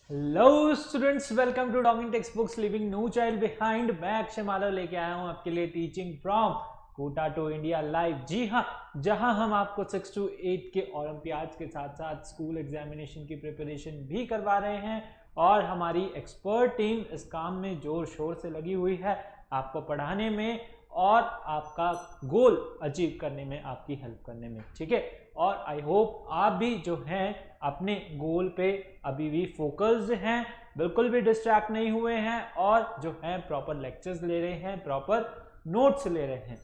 Hello students, welcome to talking text books living no child behind. मैं अक्षय माधव लेके आया हूं आपके लिए teaching from Kota to India live. जी हाँ, जहां हम आपको 6 to 8 के ओलंपियाड्स के साथ साथ स्कूल एग्जामिनेशन की प्रिपरेशन भी करवा रहे हैं और हमारी एक्सपर्ट टीम इस काम में जोर शोर से लगी हुई है आपको पढ़ाने में और आपका गोल अचीव करने में, आपकी हेल्प करने में। ठीक है, और आई होप आप भी जो हैं अपने गोल पे अभी भी फोकस्ड हैं, बिल्कुल भी डिस्ट्रैक्ट नहीं हुए हैं और जो है प्रॉपर लेक्चर्स ले रहे हैं, प्रॉपर नोट्स ले रहे हैं।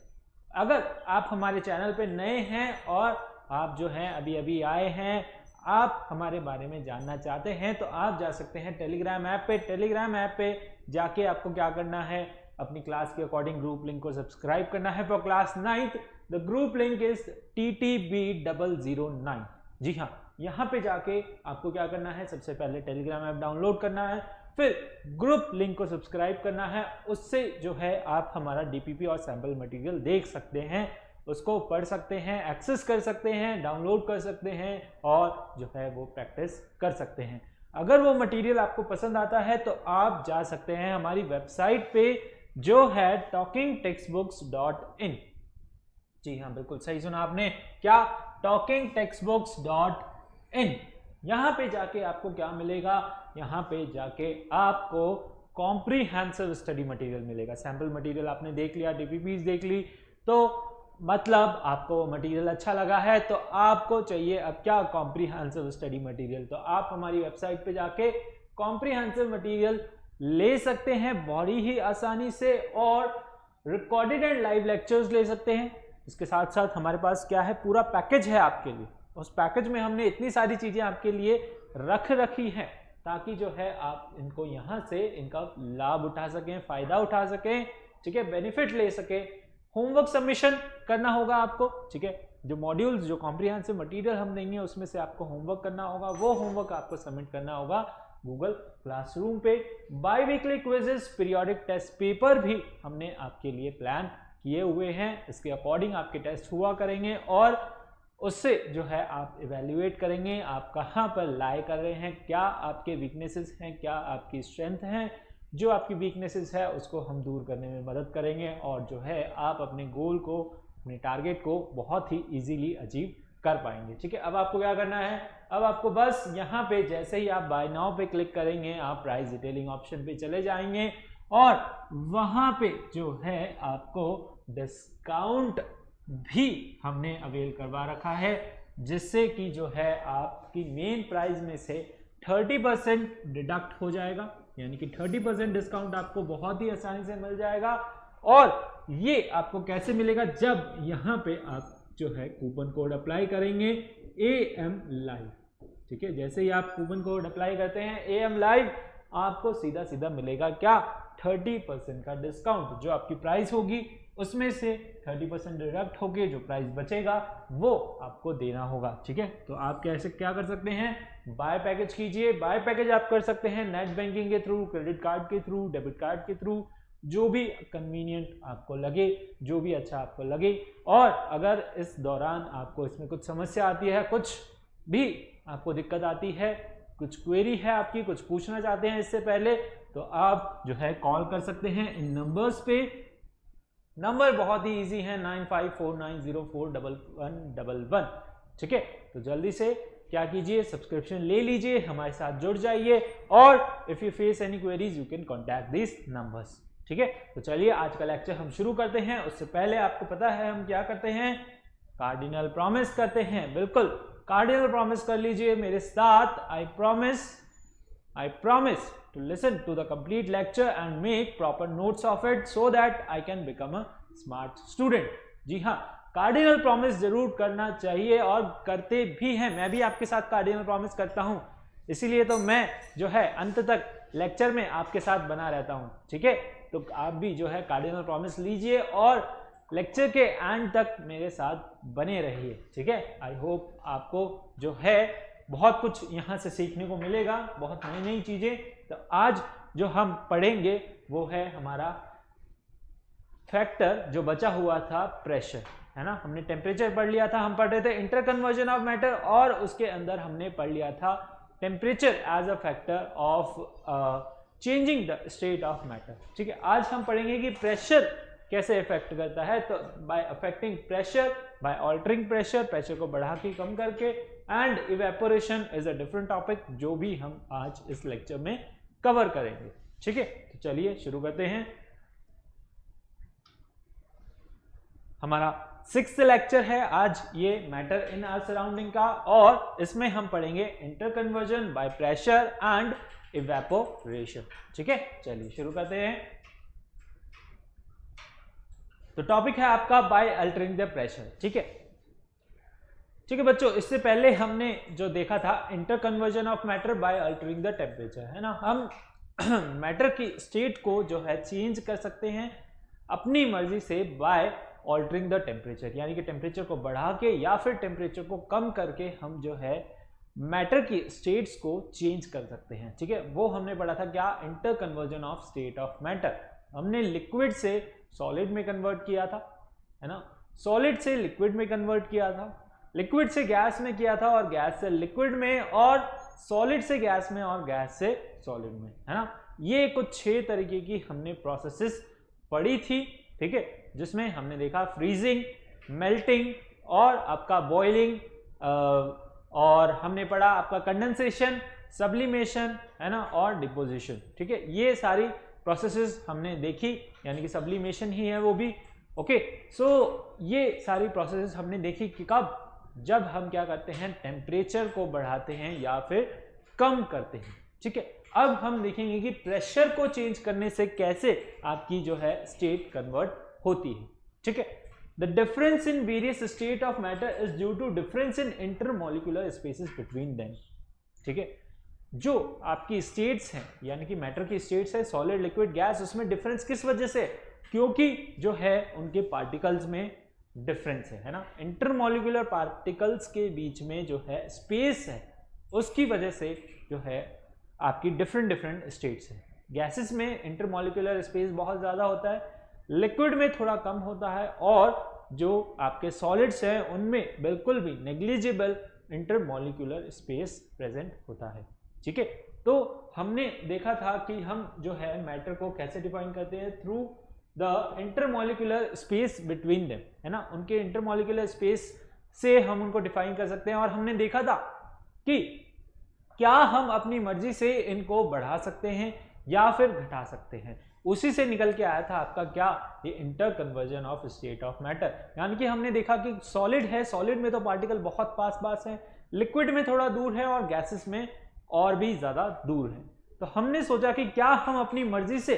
अगर आप हमारे चैनल पे नए हैं और आप जो हैं अभी अभी आए हैं, आप हमारे बारे में जानना चाहते हैं तो आप जा सकते हैं टेलीग्राम ऐप पे। टेलीग्राम ऐप पे जाके आपको क्या करना है, अपनी क्लास के अकॉर्डिंग ग्रुप लिंक को सब्सक्राइब करना है। For class 9th the group link is TTB009। जी हाँ, यहाँ पे जाके आपको क्या करना है, सबसे पहले टेलीग्राम ऐप डाउनलोड करना है, फिर ग्रुप लिंक को सब्सक्राइब करना है। उससे जो है आप हमारा डीपीपी और सैंपल मटेरियल देख सकते हैं, उसको पढ़ सकते हैं, एक्सेस कर सकते हैं, डाउनलोड कर सकते हैं और जो है वो प्रैक्टिस कर सकते हैं। अगर वो मटेरियल आपको पसंद आता है तो आप जा सकते हैं हमारी वेबसाइट पे जो है talkingtextbooks.in। जी हाँ, बिल्कुल सही सुना आपने, क्या talkingtextbooks.in। यहाँ पे जाके आपको क्या मिलेगा, यहाँ पे जाके आपको कॉम्प्रीहेंसिव स्टडी मटेरियल मिलेगा। सैंपल मटेरियल आपने देख लिया, डीपीपीज देख ली, तो मतलब आपको मटेरियल अच्छा लगा है तो आपको चाहिए अब क्या, कॉम्प्रीहेंसिव स्टडी मटेरियल। तो आप हमारी वेबसाइट पे जाके कॉम्प्रीहेंसिव मटेरियल ले सकते हैं बड़ी ही आसानी से और रिकॉर्डेड एंड लाइव लेक्चर्स ले सकते हैं। इसके साथ साथ हमारे पास क्या है, पूरा पैकेज है आपके लिए। उस पैकेज में हमने इतनी सारी चीजें आपके लिए रख रखी हैं ताकि जो है आप इनको यहाँ से इनका लाभ उठा सकें, फायदा उठा सकें। ठीक है, बेनिफिट ले सके। होमवर्क सबमिशन करना होगा आपको। ठीक है, जो मॉड्यूल्स, जो कॉम्प्रिहेंसिव मटेरियल हम देंगे उसमें से आपको होमवर्क करना होगा, वो होमवर्क आपको सबमिट करना होगा गूगल क्लासरूम पे। Biweekly quizzes, periodic test paper भी हमने आपके लिए प्लान किए हुए हैं। इसके अकॉर्डिंग आपके टेस्ट हुआ करेंगे और उससे जो है आप इवेल्युएट करेंगे आप कहाँ पर लाई कर रहे हैं, क्या आपके वीकनेसेस हैं, क्या आपकी स्ट्रेंथ हैं। जो आपकी वीकनेसेस है उसको हम दूर करने में मदद करेंगे और जो है आप अपने गोल को, अपने टारगेट को बहुत ही इजीली अचीव कर पाएंगे। ठीक है, अब आपको क्या करना है, अब आपको बस यहाँ पे जैसे ही आप बाय नाउ पे क्लिक करेंगे आप प्राइस डिटेलिंग ऑप्शन पे चले जाएंगे और वहाँ पे जो है आपको डिस्काउंट भी हमने अवेल करवा रखा है, जिससे कि जो है आपकी मेन प्राइस में से 30% डिडक्ट हो जाएगा, यानी कि 30% डिस्काउंट आपको बहुत ही आसानी से मिल जाएगा। और ये आपको कैसे मिलेगा, जब यहाँ पे आप जो है कूपन कोड अप्लाई करेंगे AM लाइव। ठीक है, जैसे ही आप कूपन कोड अप्लाई करते हैं AM लाइव, आपको सीधा सीधा मिलेगा क्या, 30% का डिस्काउंट। जो आपकी प्राइस होगी उसमें से 30% डिडक्ट होके जो प्राइस बचेगा वो आपको देना होगा। ठीक है, तो आप कैसे क्या कर सकते हैं, बाय पैकेज कीजिए। बाय पैकेज आप कर सकते हैं नेट बैंकिंग के थ्रू, क्रेडिट कार्ड के थ्रू, डेबिट कार्ड के थ्रू, जो भी कन्वीनियंट आपको लगे, जो भी अच्छा आपको लगे। और अगर इस दौरान आपको इसमें कुछ समस्या आती है, कुछ भी आपको दिक्कत आती है, कुछ क्वेरी है आपकी, कुछ पूछना चाहते हैं इससे पहले, तो आप जो है कॉल कर सकते हैं इन नंबर्स पे। नंबर बहुत ही इजी है, 9549041111। ठीक है, तो जल्दी से क्या कीजिए, सब्सक्रिप्शन ले लीजिए, हमारे साथ जुड़ जाइए और if you face any queries you can contact this numbers. ठीक है, तो चलिए आज का लेक्चर हम शुरू करते हैं। उससे पहले आपको पता है हम क्या करते हैं, कार्डिनल प्रॉमिस करते हैं। बिल्कुल कार्डिनल प्रॉमिस कर लीजिए मेरे साथ। I promise to listen to the complete lecture and make proper notes of it so that I can become a smart student। जी हाँ, कार्डिनल प्रॉमिस जरूर करना चाहिए और करते भी हैं। मैं भी आपके साथ कार्डिनल प्रॉमिस करता हूँ, इसीलिए तो मैं जो है अंत तक लेक्चर में आपके साथ बना रहता हूँ। ठीक है, तो आप भी जो है कार्डिनल प्रॉमिस लीजिए और लेक्चर के एंड तक मेरे साथ बने रहिए। ठीक है, आई होप आपको जो है बहुत कुछ यहाँ से सीखने को मिलेगा, बहुत नई नई चीजें। तो आज जो हम पढ़ेंगे वो है हमारा फैक्टर जो बचा हुआ था, प्रेशर, है ना। हमने टेम्परेचर पढ़ लिया था, हम पढ़ रहे थे इंटर कन्वर्जन ऑफ मैटर और उसके अंदर हमने पढ़ लिया था temperature as a factor of changing the state of matter. ठीक है, आज हम पढ़ेंगे कि प्रेशर कैसे इफेक्ट करता है। तो by affecting pressure, by altering pressure, pressure को बढ़ा के कम करके, and evaporation is a different topic जो भी हम आज इस लेक्चर में कवर करेंगे। ठीक है, तो चलिए शुरू करते हैं। हमारा 6th लेक्चर है आज ये मैटर इन आवर सराउंडिंग का, और इसमें हम पढ़ेंगे interconversion by pressure and evaporation. ठीक है, चलिए शुरू करते हैं। तो टॉपिक है आपका बाय अल्टरिंग द प्रेशर। ठीक है, ठीक है बच्चों, इससे पहले हमने जो देखा था interconversion of matter bye altering the temperature, है ना। हम मैटर की स्टेट को जो है चेंज कर सकते हैं अपनी मर्जी से बाय ऑल्टरिंग द टेम्परेचर, यानी कि टेम्परेचर को बढ़ा के या फिर टेम्परेचर को कम करके हम जो है मैटर की स्टेट्स को चेंज कर सकते हैं। ठीक है, वो हमने पढ़ा था क्या, interconversion of state of matter. हमने लिक्विड से सॉलिड में कन्वर्ट किया था, है ना, सॉलिड से लिक्विड में कन्वर्ट किया था, लिक्विड से गैस में किया था, और गैस से लिक्विड में, और सॉलिड से गैस में, और गैस से सॉलिड में, है ना। ये कुछ 6 तरीके की हमने प्रोसेसेस पढ़ी थी। ठीक है, जिसमें हमने देखा फ्रीजिंग, मेल्टिंग, और आपका बॉइलिंग, और हमने पढ़ा आपका कंडेंसेशन, सब्लिमेशन, है ना, और डिपोजिशन। ठीक है, ये सारी प्रोसेसेस हमने देखी, यानी कि सब्लिमेशन ही है वो भी। ओके, सो ये सारी प्रोसेसेस हमने देखी कि कब, जब हम क्या करते हैं, टेम्परेचर को बढ़ाते हैं या फिर कम करते हैं। ठीक है, अब हम देखेंगे कि प्रेशर को चेंज करने से कैसे आपकी जो है स्टेट कन्वर्ट होती है। ठीक है, the difference in various state of matter is due to difference in intermolecular spaces between them. ठीक है, जो आपकी स्टेट्स हैं, यानी कि मैटर की स्टेट्स है सॉलिड, लिक्विड, गैस, उसमें डिफरेंस किस वजह से, क्योंकि जो है उनके पार्टिकल्स में डिफरेंस है ना। इंटरमॉलिक्यूलर पार्टिकल्स के बीच में जो है स्पेस है, उसकी वजह से जो है आपकी डिफरेंट स्टेट्स है। गैसेस में इंटरमॉलिक्यूलर स्पेस बहुत ज़्यादा होता है, लिक्विड में थोड़ा कम होता है, और जो आपके सॉलिड्स हैं उनमें बिल्कुल भी नेग्लिजिबल इंटरमॉलिक्यूलर स्पेस प्रेजेंट होता है। ठीक है, तो हमने देखा था कि हम जो है मैटर को कैसे डिफाइन करते हैं, through the intermolecular space between them, है ना। उनके इंटरमॉलिक्यूलर स्पेस से हम उनको डिफाइन कर सकते हैं, और हमने देखा था कि क्या हम अपनी मर्जी से इनको बढ़ा सकते हैं या फिर घटा सकते हैं। उसी से निकल के आया था आपका क्या, ये interconversion of state of matter. यानी कि हमने देखा कि सॉलिड है, सॉलिड में तो पार्टिकल बहुत पास है, लिक्विड में थोड़ा दूर है, और गैसेस में और भी ज्यादा दूर है। तो हमने सोचा कि क्या हम अपनी मर्जी से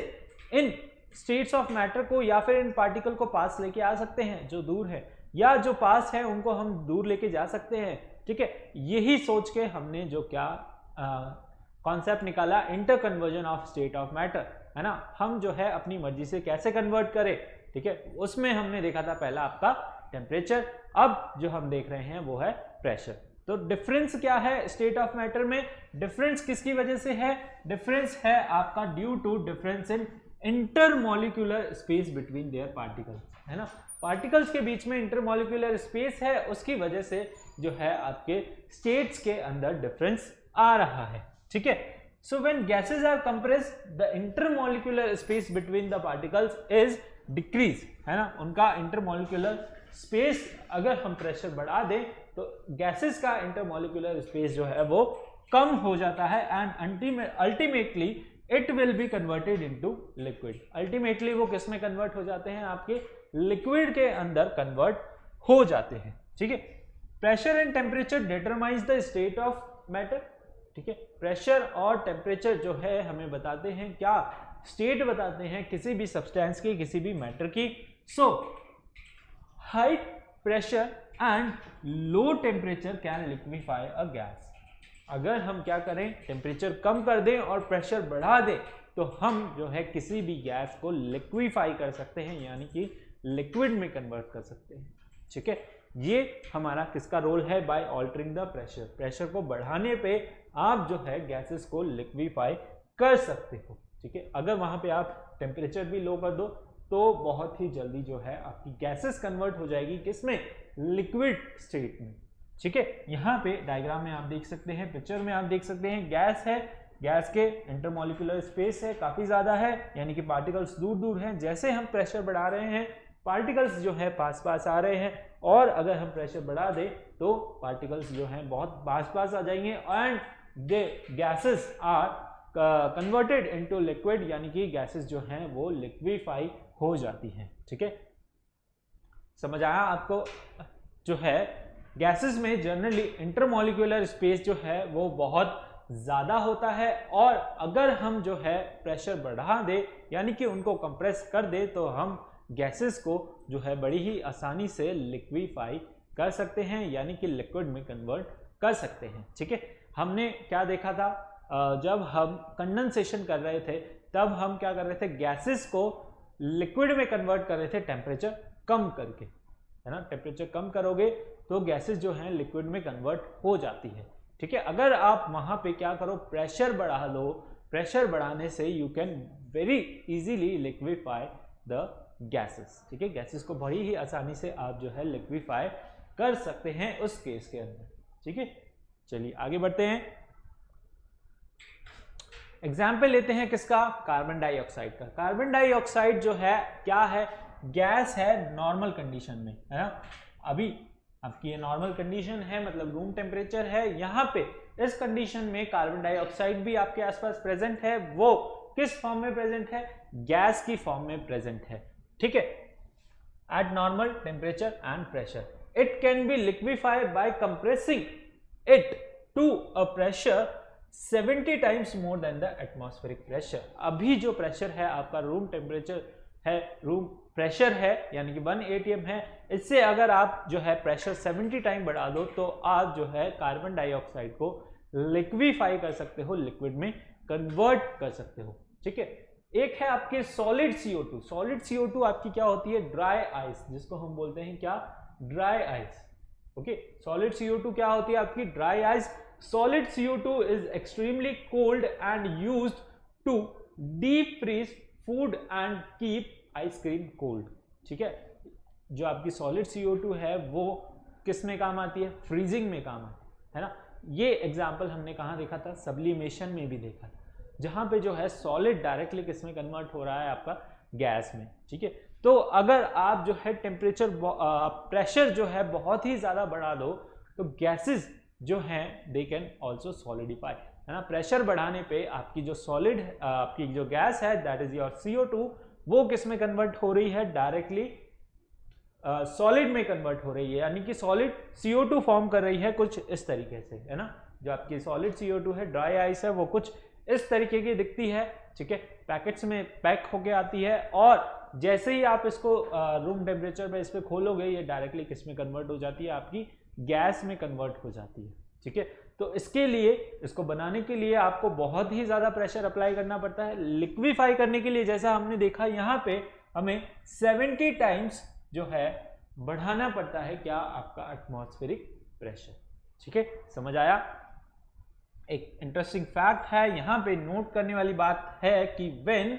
इन स्टेट्स ऑफ मैटर को या फिर इन पार्टिकल को पास लेके आ सकते हैं जो दूर है, या जो पास है उनको हम दूर लेके जा सकते हैं। ठीक है, यही सोच के हमने जो क्या कॉन्सेप्ट निकाला, interconversion of state of matter, है ना। हम जो है अपनी मर्जी से कैसे कन्वर्ट करें। ठीक है, उसमें हमने देखा था पहला आपका टेम्परेचर, अब जो हम देख रहे हैं वो है प्रेशर। तो डिफरेंस क्या है स्टेट ऑफ मैटर में, डिफरेंस किसकी वजह से है, डिफरेंस है आपका due to difference in intermolecular space between their particles, है ना। पार्टिकल्स के बीच में इंटरमॉलिक्यूलर स्पेस है, उसकी वजह से जो है आपके स्टेट्स के अंदर डिफरेंस आ रहा है। ठीक है, so when gases are compressed the intermolecular space between the particles is decrease, है ना। उनका इंटरमॉलिक्यूलर स्पेस अगर हम प्रेशर बढ़ा दें तो गैसेस का इंटरमॉलिक्यूलर स्पेस जो है वो कम हो जाता है, and ultimately it will be converted into liquid. Ultimately वो किस में कन्वर्ट हो जाते हैं, आपके लिक्विड के अंदर कन्वर्ट हो जाते हैं। ठीक है, pressure and temperature determines the state of matter. ठीक है, प्रेशर और टेम्परेचर जो है हमें बताते हैं क्या, स्टेट बताते हैं किसी भी सब्सटेंस की, किसी भी मैटर की। So high pressure and low temperature can liquefy a gas. अगर हम क्या करें, टेम्परेचर कम कर दें और प्रेशर बढ़ा दें, तो हम जो है किसी भी गैस को लिक्विफाई कर सकते हैं, यानी कि लिक्विड में कन्वर्ट कर सकते हैं। ठीक है, ये हमारा किसका रोल है, by altering the pressure. Pressure को बढ़ाने पे आप जो है गैसेस को लिक्विफाई कर सकते हो। ठीक है, अगर वहां पे आप टेम्परेचर भी लो कर दो तो बहुत ही जल्दी जो है आपकी गैसेस कन्वर्ट हो जाएगी किसमें, लिक्विड स्टेट में। ठीक है, यहाँ पे डायग्राम में आप देख सकते हैं, पिक्चर में आप देख सकते हैं, गैस है, गैस के इंटरमॉलिक्यूलर स्पेस है काफी ज्यादा है, यानी कि पार्टिकल्स दूर दूर हैं। जैसे हम प्रेशर बढ़ा रहे हैं पार्टिकल्स जो है पास पास आ रहे हैं, और अगर हम प्रेशर बढ़ा दें तो पार्टिकल्स जो हैं बहुत पास पास आ जाएंगे and they gases are converted into liquid, यानी कि गैसेस जो हैं वो लिक्विफाई हो जाती हैं। ठीक है, समझ आया आपको? जो है गैसेस में जनरली इंटरमॉलिक्यूलर स्पेस जो है वो बहुत ज़्यादा होता है, और अगर हम जो है प्रेशर बढ़ा दे यानी कि उनको कंप्रेस कर दे तो हम गैसेस को जो है बड़ी ही आसानी से लिक्विफाई कर सकते हैं, यानी कि लिक्विड में कन्वर्ट कर सकते हैं। ठीक है, हमने क्या देखा था, जब हम कंडेंसेशन कर रहे थे तब हम क्या कर रहे थे, गैसेस को लिक्विड में कन्वर्ट कर रहे थे टेम्परेचर कम करके, है ना। टेम्परेचर कम करोगे तो गैसेस जो हैं लिक्विड में कन्वर्ट हो जाती है। ठीक है, अगर आप वहां पे क्या करो, प्रेशर बढ़ा लो, प्रेशर बढ़ाने से you can very easily liquefy the gases. ठीक है, गैसेस को बड़ी ही आसानी से आप जो है लिक्विफाई कर सकते हैं उस केस के अंदर। ठीक है, चलिए आगे बढ़ते हैं। एग्जाम्पल लेते हैं किसका, कार्बन डाइऑक्साइड का। कार्बन डाइऑक्साइड जो है क्या है, गैस है नॉर्मल कंडीशन में, है ना। अभी आपकी ये नॉर्मल कंडीशन है, मतलब रूम टेम्परेचर है। यहाँ पे इस कंडीशन में कार्बन डाइऑक्साइड भी आपके आसपास प्रेजेंट है, वो किस फॉर्म में प्रेजेंट है, गैस की फॉर्म में प्रेजेंट है। ठीक है, at normal temperature and pressure it can be liquefied by compressing it to a pressure 70 times more than the atmospheric pressure. अभी जो प्रेशर है आपका रूम टेम्परेचर है, रूम प्रेशर है यानी कि 1 atm है, इससे अगर आप जो है प्रेशर 70 टाइम बढ़ा दो तो आप जो है कार्बन डाइऑक्साइड को लिक्विफाई कर सकते हो, लिक्विड में कन्वर्ट कर सकते हो। ठीक है, एक है आपके सॉलिड CO2। सॉलिड CO2 आपकी क्या होती है, ड्राई आइस, जिसको हम बोलते हैं क्या, dry ice. Okay, solid CO2 क्या होती है आपकी, dry ice. Solid CO2 is extremely cold and used to deep freeze food and keep ice cream cold. ठीक है, जो आपकी सॉलिड CO2 है वो किस में काम आती है, फ्रीजिंग में काम आती है ना। ये एग्जाम्पल हमने कहाँ देखा था, सब्लिमेशन में भी देखा था, जहां पे जो है सॉलिड डायरेक्टली किस में कन्वर्ट हो रहा है, आपका गैस में। ठीक है, तो अगर आप जो है टेम्परेचर प्रेशर जो है बहुत ही ज्यादा बढ़ा दो तो गैसेस जो हैं दे कैन ऑल्सो सॉलिडिफाई, है ना। प्रेशर बढ़ाने पे आपकी जो सॉलिड आपकी जो गैस है दैट इज योर CO2 वो किस में कन्वर्ट हो रही है, डायरेक्टली सॉलिड में कन्वर्ट हो रही है, यानी कि सॉलिड CO2 फॉर्म कर रही है कुछ इस तरीके से, है ना। जो आपकी सॉलिड CO2 है, ड्राई आइस है, वो कुछ इस तरीके की दिखती है। ठीक है, पैकेट्स में पैक होके आती है, और जैसे ही आप इसको रूम टेम्परेचर पे इस पे खोलोगे ये डायरेक्टली किस में कन्वर्ट हो जाती है, आपकी गैस में कन्वर्ट हो जाती है। ठीक है, तो इसके लिए, इसको बनाने के लिए आपको बहुत ही ज्यादा प्रेशर अप्लाई करना पड़ता है। लिक्विफाई करने के लिए जैसा हमने देखा यहाँ पे हमें 70 टाइम्स जो है बढ़ाना पड़ता है क्या, आपका एटमॉस्फेरिक प्रेशर। ठीक है, समझ आया। एक इंटरेस्टिंग फैक्ट है यहाँ पे नोट करने वाली बात है कि when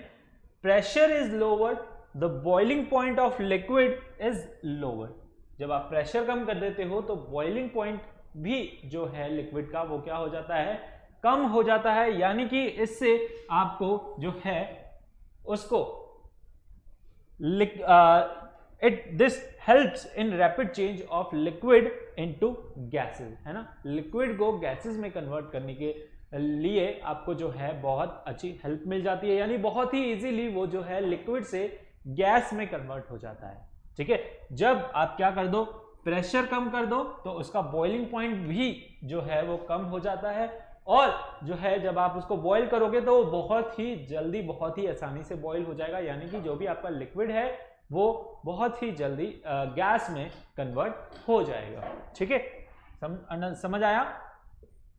pressure is lower the boiling point of liquid is lower. जब आप प्रेशर कम कर देते हो तो बॉइलिंग पॉइंट भी जो है लिक्विड का वो क्या हो जाता है, कम हो जाता है, यानी कि इससे आपको जो है उसको this helps in rapid change of liquid into gases, है ना। लिक्विड को गैसेस में कन्वर्ट करने के लिए आपको जो है बहुत अच्छी हेल्प मिल जाती है, यानी बहुत ही इजीली वो जो है लिक्विड से गैस में कन्वर्ट हो जाता है। ठीक है, जब आप क्या कर दो, प्रेशर कम कर दो तो उसका बॉइलिंग पॉइंट भी जो है वो कम हो जाता है, और जो है जब आप उसको बॉईल करोगे तो वो बहुत ही जल्दी, बहुत ही आसानी से बॉईल हो जाएगा, यानी कि जो भी आपका लिक्विड है वो बहुत ही जल्दी गैस में कन्वर्ट हो जाएगा। ठीक है, समझ आया।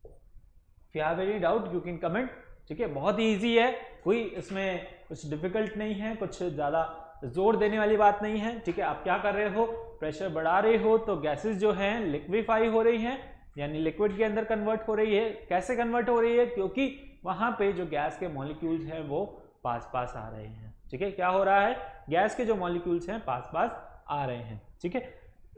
If you have any doubt you can comment. ठीक है, बहुत ही इजी है, कोई इसमें कुछ डिफिकल्ट नहीं है, कुछ ज्यादा जोर देने वाली बात नहीं है। ठीक है, आप क्या कर रहे हो, प्रेशर बढ़ा रहे हो तो गैसेस जो हैं लिक्विफाई हो रही हैं, यानी लिक्विड के अंदर कन्वर्ट हो रही है। कैसे कन्वर्ट हो रही है, क्योंकि वहां पे जो गैस के मॉलिक्यूल्स हैं वो पास पास आ रहे हैं। ठीक है, क्या हो रहा है, गैस के जो मॉलिक्यूल्स हैं पास पास आ रहे हैं। ठीक है,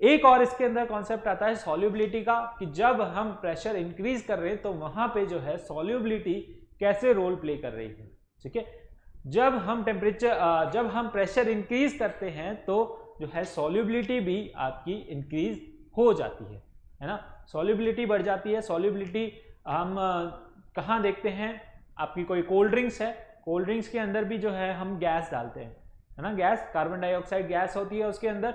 एक और इसके अंदर कॉन्सेप्ट आता है सॉल्युबिलिटी का, कि जब हम प्रेशर इंक्रीज कर रहे हैं तो वहां पे जो है सॉल्युबिलिटी कैसे रोल प्ले कर रही है। ठीक है, जब हम प्रेशर इंक्रीज करते हैं तो जो है सॉल्युबिलिटी भी आपकी इंक्रीज हो जाती है ना, सॉल्युबिलिटी बढ़ जाती है। सॉल्युबिलिटी हम कहाँ देखते हैं, आपकी कोई कोल्ड ड्रिंक्स है, कोल्ड ड्रिंक्स के अंदर भी जो है हम गैस डालते हैं, है ना, गैस, कार्बन डाइऑक्साइड गैस होती है उसके अंदर,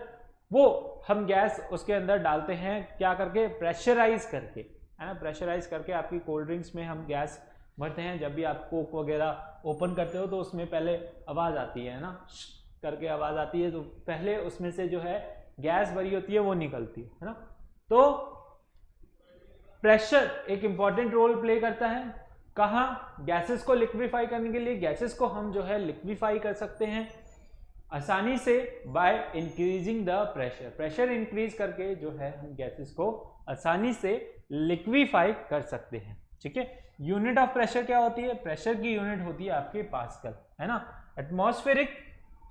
वो हम गैस उसके अंदर डालते हैं क्या करके, प्रेशराइज करके, है ना, प्रेशराइज करके आपकी कोल्ड ड्रिंक्स में हम गैस भरते हैं। जब भी आप कोक वगैरह ओपन करते हो तो उसमें पहले आवाज़ आती है ना, करके आवाज़ आती है, तो पहले उसमें से जो है गैस भरी होती है वो निकलती है ना। तो प्रेशर एक इंपॉर्टेंट रोल प्ले करता है, कहाँ, गैसेस को लिक्विफाई करने के लिए। गैसेस को हम जो है लिक्विफाई कर सकते हैं आसानी से bye increasing the pressure, pressure increase करके जो है हम गैसेस को आसानी से लिक्विफाई कर सकते हैं। ठीक है, यूनिट ऑफ प्रेशर क्या होती है, प्रेशर की यूनिट होती है आपके पास्कल, है ना। एटमॉस्फेरिक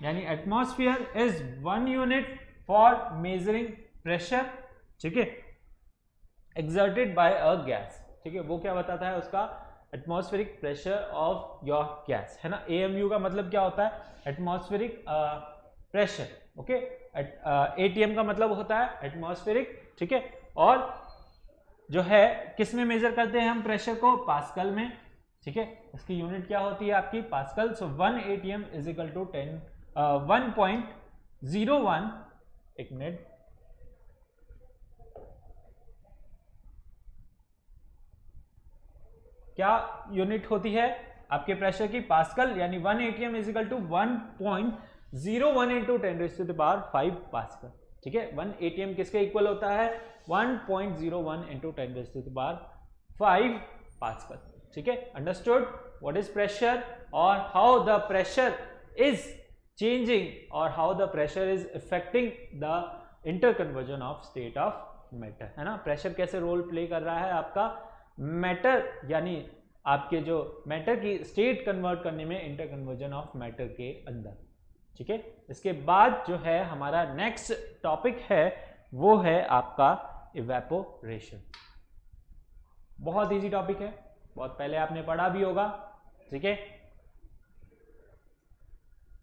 यानी atmosphere is 1 unit for measuring pressure, ठीक है, एक्सर्टेड बाय अ गैस। ठीक है, वो क्या बताता है, उसका atmospheric pressure of your gas, है ना। AMU का मतलब क्या होता है, एटमॉस्फेरिक प्रेशर, ओके। ATM का मतलब होता है एटमॉस्फेरिक, ठीक है। और जो है किस में मेजर करते हैं हम प्रेशर को, पास्कल में, ठीक है। इसकी यूनिट क्या होती है आपकी, pascal. So 1 ATM is equal to 1.01, एक मिनट, क्या यूनिट होती है आपके प्रेशर की, पास्कल, यानी 1 ATM is equal to 1.01 into 10⁵ pascal. ठीक है, 1 ATM किसके इक्वल होता है, 1.01 इंटू 10⁵ पास्कल। ठीक है, अंडरस्टूड व्हाट इज प्रेशर और how the pressure is changing और how the pressure is effecting the interconversion of state of matter, है ना। प्रेशर कैसे रोल प्ले कर रहा है आपका मैटर, यानी आपके जो मैटर की स्टेट कन्वर्ट करने में, इंटरकन्वर्जन ऑफ मैटर के अंदर। ठीक है, इसके बाद जो है हमारा नेक्स्ट टॉपिक है वो है आपका इवेपोरेशन। बहुत इजी टॉपिक है, बहुत पहले आपने पढ़ा भी होगा, ठीक है,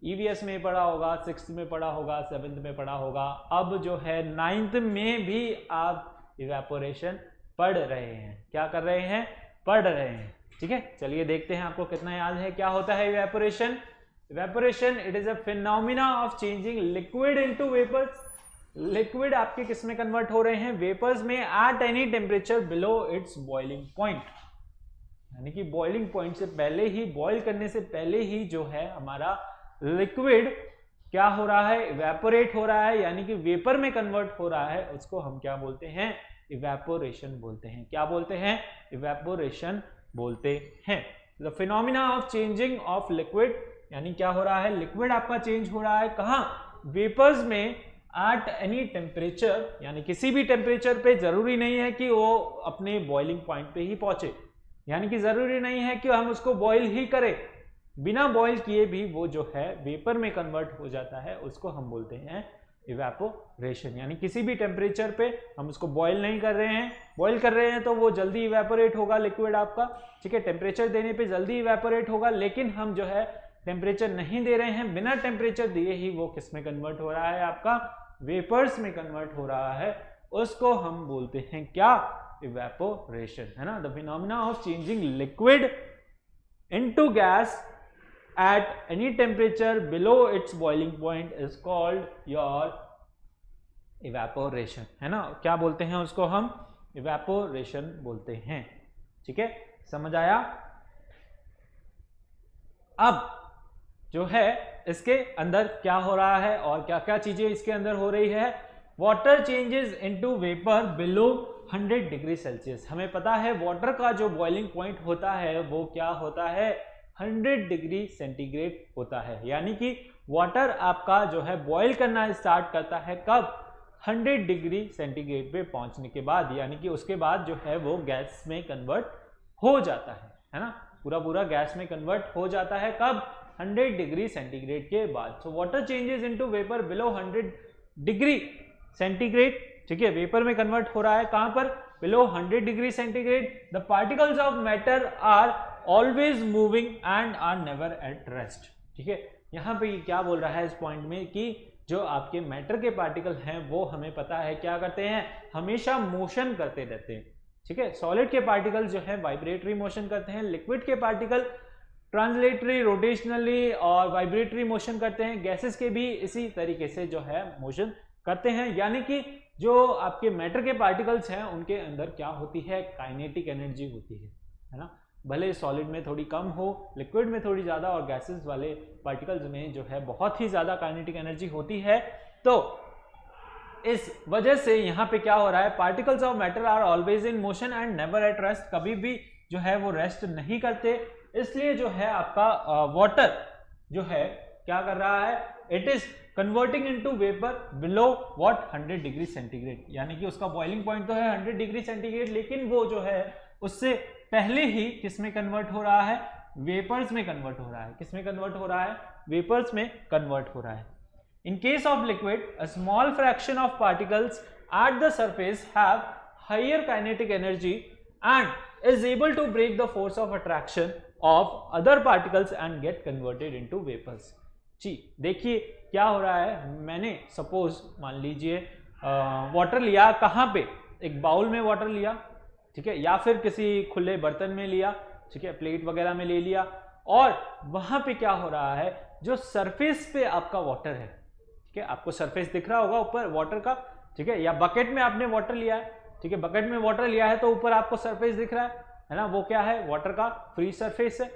EVS में पढ़ा होगा, 6th में पढ़ा होगा, 7th में पढ़ा होगा, अब जो है 9th में भी आप इवेपोरेशन पढ़ रहे हैं। क्या कर रहे हैं, पढ़ रहे हैं। ठीक है, चलिए देखते हैं आपको कितना याद है। क्या होता है evaporation, evaporation it is a phenomena of changing liquid into vapours. Liquid आपके किस में कन्वर्ट हो रहे हैं, वेपर्स में, at any temperature below its boiling point, यानी कि बॉइलिंग पॉइंट से पहले ही, बॉइल करने से पहले ही जो है हमारा लिक्विड क्या हो रहा है, इवेपोरेट हो रहा है, यानी कि वेपर में कन्वर्ट हो रहा है, उसको हम क्या बोलते हैं, इवेपोरेशन बोलते हैं। क्या बोलते हैं, इवेपोरेशन बोलते हैं। The phenomena of changing of liquid, यानी क्या हो रहा है, लिक्विड आपका चेंज हो रहा है कहाँ, वेपर्स में, एट एनी टेम्परेचर, यानी किसी भी टेम्परेचर पे, जरूरी नहीं है कि वो अपने बॉइलिंग पॉइंट पे ही पहुंचे, यानी कि जरूरी नहीं है कि हम उसको बॉइल ही करें, बिना बॉइल किए भी वो जो है वेपर में कन्वर्ट हो जाता है, उसको हम बोलते हैं इवेपोरेशन। यानी किसी भी टेम्परेचर पे हम उसको बॉइल नहीं कर रहे हैं, बॉइल कर रहे हैं तो वो जल्दी इवेपोरेट होगा लिक्विड आपका, ठीक है, टेम्परेचर देने पे जल्दी इवेपोरेट होगा, लेकिन हम जो है टेम्परेचर नहीं दे रहे हैं, बिना टेम्परेचर दिए ही वो किस में कन्वर्ट हो रहा है, आपका वेपर्स में कन्वर्ट हो रहा है, उसको हम बोलते हैं क्या, इवेपोरेशन, है ना। The phenomena of changing liquid into gas at any temperature below its boiling point is called your evaporation, है ना। क्या बोलते हैं उसको हम, evaporation बोलते हैं। ठीक है, समझ आया। अब जो है इसके अंदर क्या हो रहा है और क्या क्या चीजें इसके अंदर हो रही है, water changes into vapour below 100 degree Celsius. हमें पता है वाटर का जो बॉइलिंग पॉइंट होता है वो क्या होता है, 100 डिग्री सेंटीग्रेड होता है, यानी कि वाटर आपका जो है बॉईल करना स्टार्ट करता है कब, 100 डिग्री सेंटीग्रेड पे पहुंचने के बाद, यानी कि उसके बाद जो है वो गैस में कन्वर्ट हो जाता है ना, पूरा गैस में कन्वर्ट हो जाता है कब, 100 डिग्री सेंटीग्रेड के बाद। So water changes into vapour below 100 degree centigrade, ठीक है, वेपर में कन्वर्ट हो रहा है। कहां पर? Below 100 degree centigrade. The particles of matter are always moving and are never at rest, ठीक है। यहां पे क्या बोल रहा है इस पॉइंट में कि जो आपके मैटर के पार्टिकल हैं वो हमें पता है क्या करते हैं, हमेशा मोशन करते रहते हैं, ठीक है। सॉलिड के पार्टिकल जो है वाइब्रेटरी मोशन करते हैं, लिक्विड के पार्टिकल ट्रांसलेटरी, रोटेशनली और वाइब्रेटरी मोशन करते हैं, गैसेस के भी इसी तरीके से जो है मोशन करते हैं। यानी कि जो आपके मैटर के पार्टिकल्स हैं उनके अंदर क्या होती है, काइनेटिक एनर्जी होती है ना। भले सॉलिड में थोड़ी कम हो, लिक्विड में थोड़ी ज्यादा और गैसेस वाले पार्टिकल्स में जो है बहुत ही ज्यादा काइनेटिक एनर्जी होती है। तो इस वजह से यहाँ पे क्या हो रहा है, particles of matter are always in motion and never at rest, कभी भी जो है वो रेस्ट नहीं करते। इसलिए जो है आपका वाटर जो है क्या कर रहा है, it is converting into vapour below what 100 degree centigrade, यानी कि उसका बॉइलिंग पॉइंट तो है 100 डिग्री सेंटीग्रेड, लेकिन वो जो है उससे पहले ही किस में कन्वर्ट हो रहा है, वेपर्स में कन्वर्ट हो रहा है। किस में कन्वर्ट हो रहा है, वेपर्स में कन्वर्ट हो रहा है। In case of liquid, a small fraction of particles at the surface have higher kinetic energy and is able to break the force of attraction of other particles and get converted into vapors. जी देखिए क्या हो रहा है, मैंने suppose मान लीजिए water लिया, कहाँ पे, एक बाउल में वाटर लिया, ठीक है, या फिर किसी खुले बर्तन में लिया, ठीक है, प्लेट वगैरह में ले लिया, और वहां पे क्या हो रहा है, जो सरफेस पे आपका वाटर है, ठीक है, आपको सरफेस दिख रहा होगा ऊपर वाटर का, ठीक है, या बकेट में आपने वाटर लिया है, ठीक है, बकेट में वाटर लिया है तो ऊपर आपको सरफेस दिख रहा है ना, वो क्या है, वाटर का फ्री सरफेस है,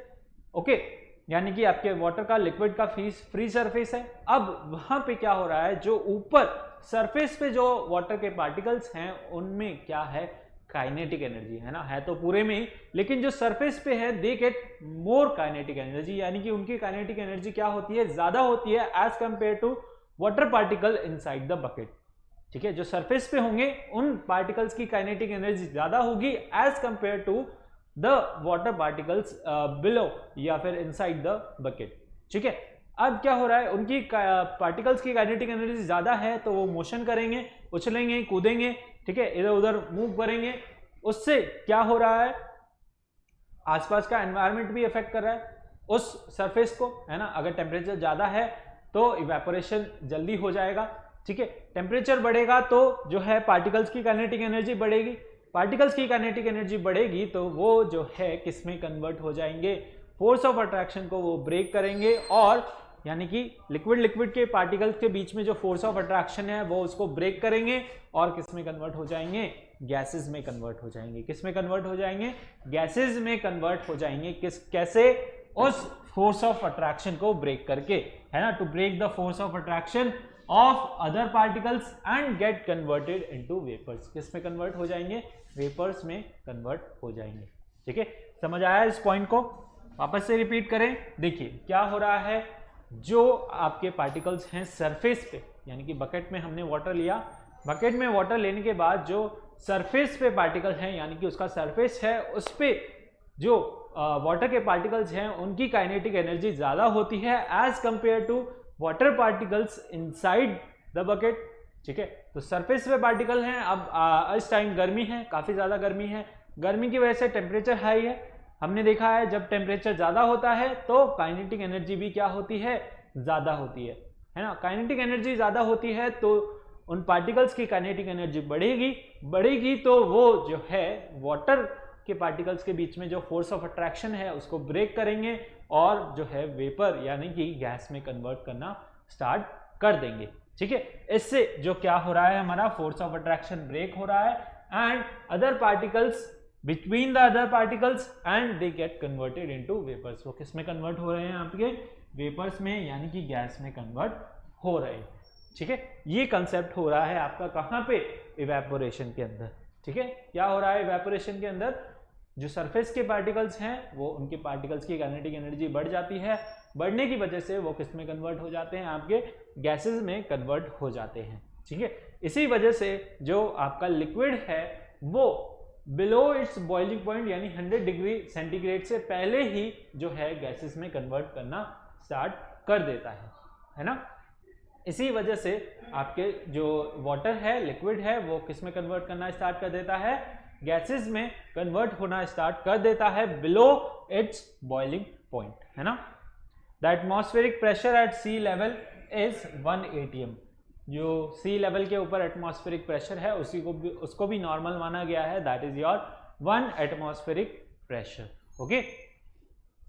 ओके, यानी कि आपके वाटर का, लिक्विड का फ्री सरफेस है। अब वहां पे क्या हो रहा है, जो ऊपर सरफेस पे जो वाटर के पार्टिकल्स हैं उनमें क्या है, काइनेटिक एनर्जी है ना, है तो पूरे में ही, लेकिन जो सरफेस पे है they get more kinetic energy, यानी कि उनकी काइनेटिक एनर्जी क्या होती है, ज्यादा होती है as compare to water particle inside the bucket, ठीक है। जो सरफेस पे होंगे उन पार्टिकल्स की काइनेटिक एनर्जी ज्यादा होगी as compare to the water particles below या फिर इनसाइड द बकेट, ठीक है। अब क्या हो रहा है, उनकी पार्टिकल्स की काइनेटिक एनर्जी ज्यादा है तो वो मोशन करेंगे, उछलेंगे, कूदेंगे, ठीक है, इधर उधर मूव करेंगे, उससे क्या हो रहा है, आसपास का एनवायरनमेंट भी इफेक्ट कर रहा है उस सरफेस को, है ना। अगर टेम्परेचर ज्यादा है तो इवेपोरेशन जल्दी हो जाएगा, ठीक है, टेम्परेचर बढ़ेगा तो जो है पार्टिकल्स की काइनेटिक एनर्जी बढ़ेगी, पार्टिकल्स की काइनेटिक एनर्जी बढ़ेगी तो वो जो है किस में कन्वर्ट हो जाएंगे, फोर्स ऑफ अट्रैक्शन को वो ब्रेक करेंगे, और यानी कि लिक्विड के पार्टिकल्स के बीच में जो फोर्स ऑफ अट्रैक्शन है वो उसको ब्रेक करेंगे और किस में कन्वर्ट हो जाएंगे, गैसेस में कन्वर्ट हो जाएंगे। किस में कन्वर्ट हो जाएंगे, गैसेस में कन्वर्ट हो जाएंगे। कैसे, उस फोर्स ऑफ अट्रैक्शन को ब्रेक करके, है ना, to break the force of attraction of other particles and get converted into vapours. किस में कन्वर्ट हो जाएंगे, वेपर्स में कन्वर्ट हो जाएंगे, ठीक है। समझ आया इस पॉइंट को, वापस से रिपीट करें। देखिए क्या हो रहा है, जो आपके पार्टिकल्स हैं सरफेस पे, यानी कि बकेट में हमने वाटर लिया, बकेट में वाटर लेने के बाद जो सरफेस पे पार्टिकल हैं, यानी कि उसका सरफेस है, उस पे जो वाटर के पार्टिकल्स हैं उनकी काइनेटिक एनर्जी ज्यादा होती है as compare to water particles inside the bucket, ठीक है। तो सरफेस पे पार्टिकल हैं, अब इस टाइम गर्मी है, काफी ज्यादा गर्मी है, गर्मी की वजह से टेम्परेचर हाई है। हमने देखा है जब टेम्परेचर ज्यादा होता है तो काइनेटिक एनर्जी भी क्या होती है, ज्यादा होती है ना। काइनेटिक एनर्जी ज्यादा होती है तो उन पार्टिकल्स की काइनेटिक एनर्जी बढ़ेगी तो वो जो है वाटर के पार्टिकल्स के बीच में जो फोर्स ऑफ अट्रैक्शन है उसको ब्रेक करेंगे और जो है वेपर यानी कि गैस में कन्वर्ट करना स्टार्ट कर देंगे, ठीक है। इससे जो क्या हो रहा है, हमारा फोर्स ऑफ अट्रैक्शन ब्रेक हो रहा है and other particles between the other particles and they get converted into vapours. वो किस में कन्वर्ट हो रहे हैं, आपके वेपर्स में, यानी कि गैस में कन्वर्ट हो रहे हैं, ठीक है। ये कंसेप्ट हो रहा है आपका कहां पे, इवेपोरेशन के अंदर, ठीक है। क्या हो रहा है इवेपोरेशन के अंदर, जो सरफेस के पार्टिकल्स हैं वो उनके पार्टिकल्स की काइनेटिक एनर्जी बढ़ जाती है, बढ़ने की वजह से वो किस में कन्वर्ट हो जाते हैं, आपके गैसेस में कन्वर्ट हो जाते हैं, ठीक है। इसी वजह से जो आपका लिक्विड है वो बिलो इट्स बॉइलिंग पॉइंट यानी 100 डिग्री सेंटीग्रेड से पहले ही जो है गैसेस में कन्वर्ट करना स्टार्ट कर देता है ना। इसी वजह से आपके जो वाटर है, लिक्विड है, वो किस में कन्वर्ट करना स्टार्ट कर देता है, गैसेस में कन्वर्ट होना स्टार्ट कर देता है बिलो इट्स बॉइलिंग पॉइंट, है ना। The atmospheric pressure at sea level is 1 atm। जो सी लेवल के ऊपर एटमॉस्फेरिक प्रेशर है उसको भी नॉर्मल माना गया है, that is your 1 atmospheric pressure. Okay,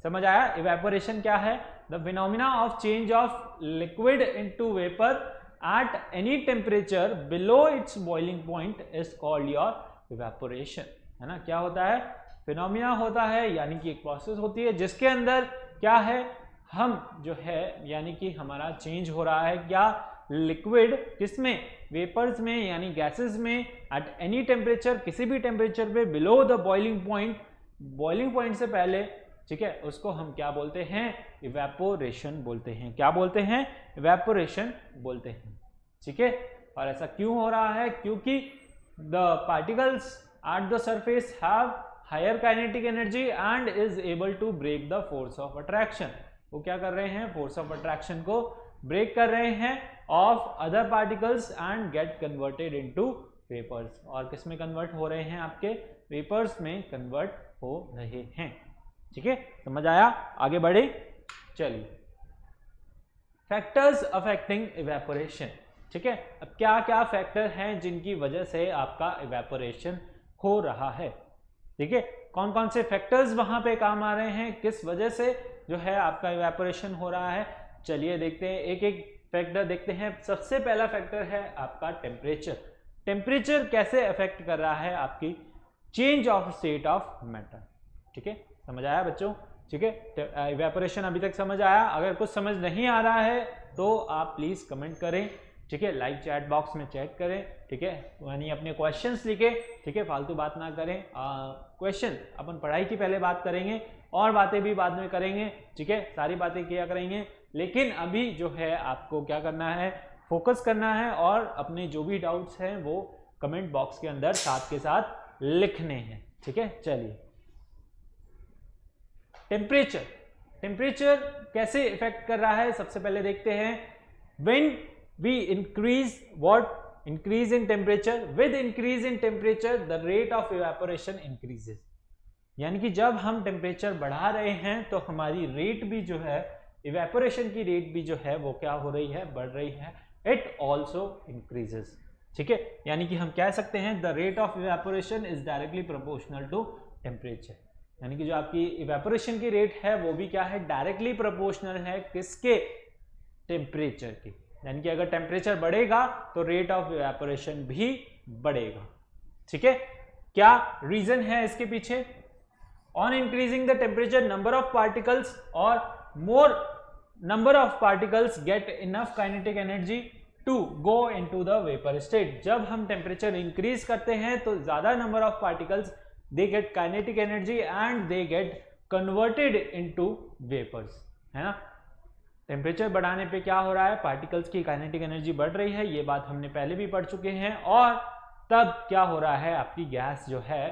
समझ आया। इवेपोरेशन क्या है? The phenomena of change of liquid into vapour eight any temperature below its boiling point is called your evaporation, है ना। क्या होता है? फिनोमिना होता है, यानी कि एक प्रोसेस होती है जिसके अंदर क्या है, हम जो है यानी कि हमारा चेंज हो रहा है क्या, लिक्विड किसमें, वेपर्स में यानी गैसेस में, एट एनी टेम्परेचर, किसी भी टेम्परेचर पे below the boiling point, boiling point से पहले, ठीक है, उसको हम क्या बोलते हैं, इवेपोरेशन बोलते हैं। क्या बोलते हैं? इवेपोरेशन बोलते हैं, ठीक है। और ऐसा क्यों हो रहा है? क्योंकि the particles at the surface have higher kinetic energy and is able to break the force of attraction। वो क्या कर रहे हैं? force of attraction को break कर रहे हैं of other particles and get converted into vapors। और किस में convert हो रहे हैं? आपके vapors में convert हो रहे हैं, ठीक है। समझ आया? आगे बढ़े, चलिए। फैक्टर्स अफेक्टिंग इवेपोरेशन, ठीक है। अब क्या क्या फैक्टर हैं जिनकी वजह से आपका इवेपोरेशन हो रहा है, ठीक है। कौन कौन से फैक्टर्स वहां पे काम आ रहे हैं, किस वजह से जो है आपका इवेपोरेशन हो रहा है, चलिए देखते हैं, एक एक फैक्टर देखते हैं। सबसे पहला फैक्टर है आपका टेम्परेचर। टेम्परेचर कैसे अफेक्ट कर रहा है आपकी change of state of matter, ठीक है। समझ आया बच्चों? ठीक है, इवेपोरेशन अभी तक समझ आया? अगर कुछ समझ नहीं आ रहा है तो आप प्लीज कमेंट करें, ठीक है, लाइव चैट बॉक्स में चैट करें, ठीक है, यानी अपने क्वेश्चंस लिखे, ठीक है, फालतू बात ना करें। क्वेश्चन अपन पढ़ाई की पहले बात करेंगे और बातें भी बाद में करेंगे, ठीक है, सारी बातें किया करेंगे, लेकिन अभी जो है आपको क्या करना है, फोकस करना है और अपने जो भी डाउट्स हैं वो कमेंट बॉक्स के अंदर साथ के साथ लिखने हैं, ठीक है। चलिए, टेम्परेचर, टेम्परेचर कैसे इफेक्ट कर रहा है सबसे पहले देखते हैं। When we increase what, increase in temperature, with increase in temperature the rate of evaporation increases। यानी कि जब हम टेम्परेचर बढ़ा रहे हैं तो हमारी रेट भी जो है, इवेपोरेशन की रेट भी जो है वो क्या हो रही है, बढ़ रही है। इट ऑल्सो इंक्रीजेस, ठीक है। यानी कि हम कह सकते हैं the rate of evaporation is directly proportional to temperature. यानी कि जो आपकी इवेपोरेशन की रेट है वो भी क्या है, डायरेक्टली प्रोपोर्शनल है किसके, टेम्परेचर की। यानी कि अगर टेम्परेचर बढ़ेगा तो रेट ऑफ इवेपोरेशन भी बढ़ेगा, ठीक है। क्या रीजन है इसके पीछे? On increasing the temperature number of particles और more number of particles get enough kinetic energy to go into the vapour state. जब हम टेम्परेचर इंक्रीज करते हैं तो ज्यादा number of particles they get kinetic energy and they get converted into vapours, है ना। Temperature बढ़ाने पे क्या हो रहा है, पार्टिकल्स की काइनेटिक एनर्जी बढ़ रही है, ये बात हमने पहले भी पढ़ चुके हैं। और तब क्या हो रहा है, आपकी गैस जो है,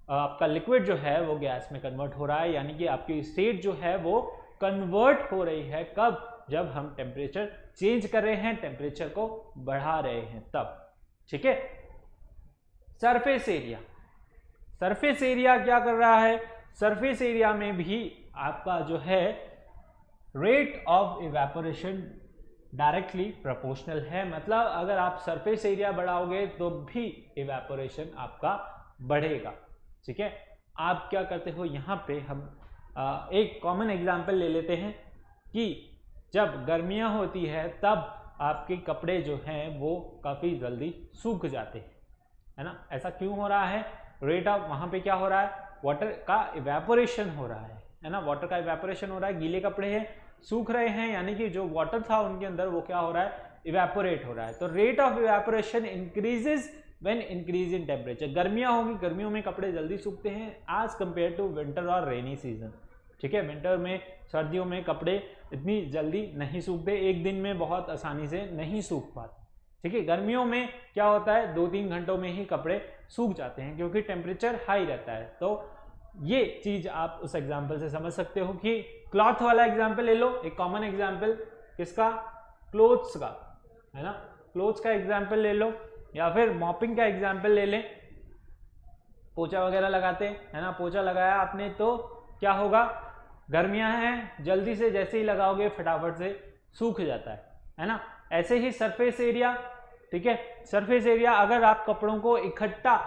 आपका लिक्विड जो है वो गैस में कन्वर्ट हो रहा है, यानी कि आपकी स्टेट जो है वो कन्वर्ट हो रही है। कब? जब हम टेम्परेचर चेंज कर रहे हैं, टेम्परेचर को बढ़ा रहे हैं तब, ठीक है। सरफेस एरिया, सरफेस एरिया क्या कर रहा है, सरफेस एरिया में भी आपका जो है rate of evaporation directly proportional है। मतलब अगर आप सरफेस एरिया बढ़ाओगे तो भी इवेपोरेशन आपका बढ़ेगा, ठीक है। आप क्या करते हो, यहाँ पे हम एक कॉमन एग्जांपल ले लेते हैं कि जब गर्मियाँ होती है तब आपके कपड़े जो हैं वो काफ़ी जल्दी सूख जाते हैं, है ना। ऐसा क्यों हो रहा है? रेट ऑफ, वहाँ पे क्या हो रहा है, वाटर का इवेपोरेशन हो रहा है ना, वाटर का इवेपोरेशन हो रहा है, गीले कपड़े हैं सूख रहे हैं, यानी कि जो वाटर था उनके अंदर वो क्या हो रहा है, इवेपोरेट हो रहा है। तो rate of evaporation increases when increase in temperature. गर्मियां होगी, गर्मियों में कपड़े जल्दी सूखते हैं एज कंपेयर टू विंटर और रेनी सीजन, ठीक है। विंटर में, सर्दियों में कपड़े इतनी जल्दी नहीं सूखते, एक दिन में बहुत आसानी से नहीं सूख पाते, ठीक है। गर्मियों में क्या होता है, 2-3 घंटों में ही कपड़े सूख जाते हैं क्योंकि टेम्परेचर हाई रहता है। तो ये चीज आप उस एग्जाम्पल से समझ सकते हो कि क्लॉथ वाला एग्जाम्पल ले लो, एक कॉमन एग्जाम्पल किसका, क्लोथ्स का, है ना। क्लोथ्स का एग्जाम्पल ले लो या फिर मॉपिंग का एग्जाम्पल ले लें। पोछा वगैरह लगाते है ना, पोछा लगाया आपने तो क्या होगा, गर्मियां हैं, जल्दी से जैसे ही लगाओगे फटाफट से सूख जाता है ना। ऐसे ही सरफेस एरिया, ठीक है, सरफेस एरिया अगर आप कपड़ों को इकट्ठा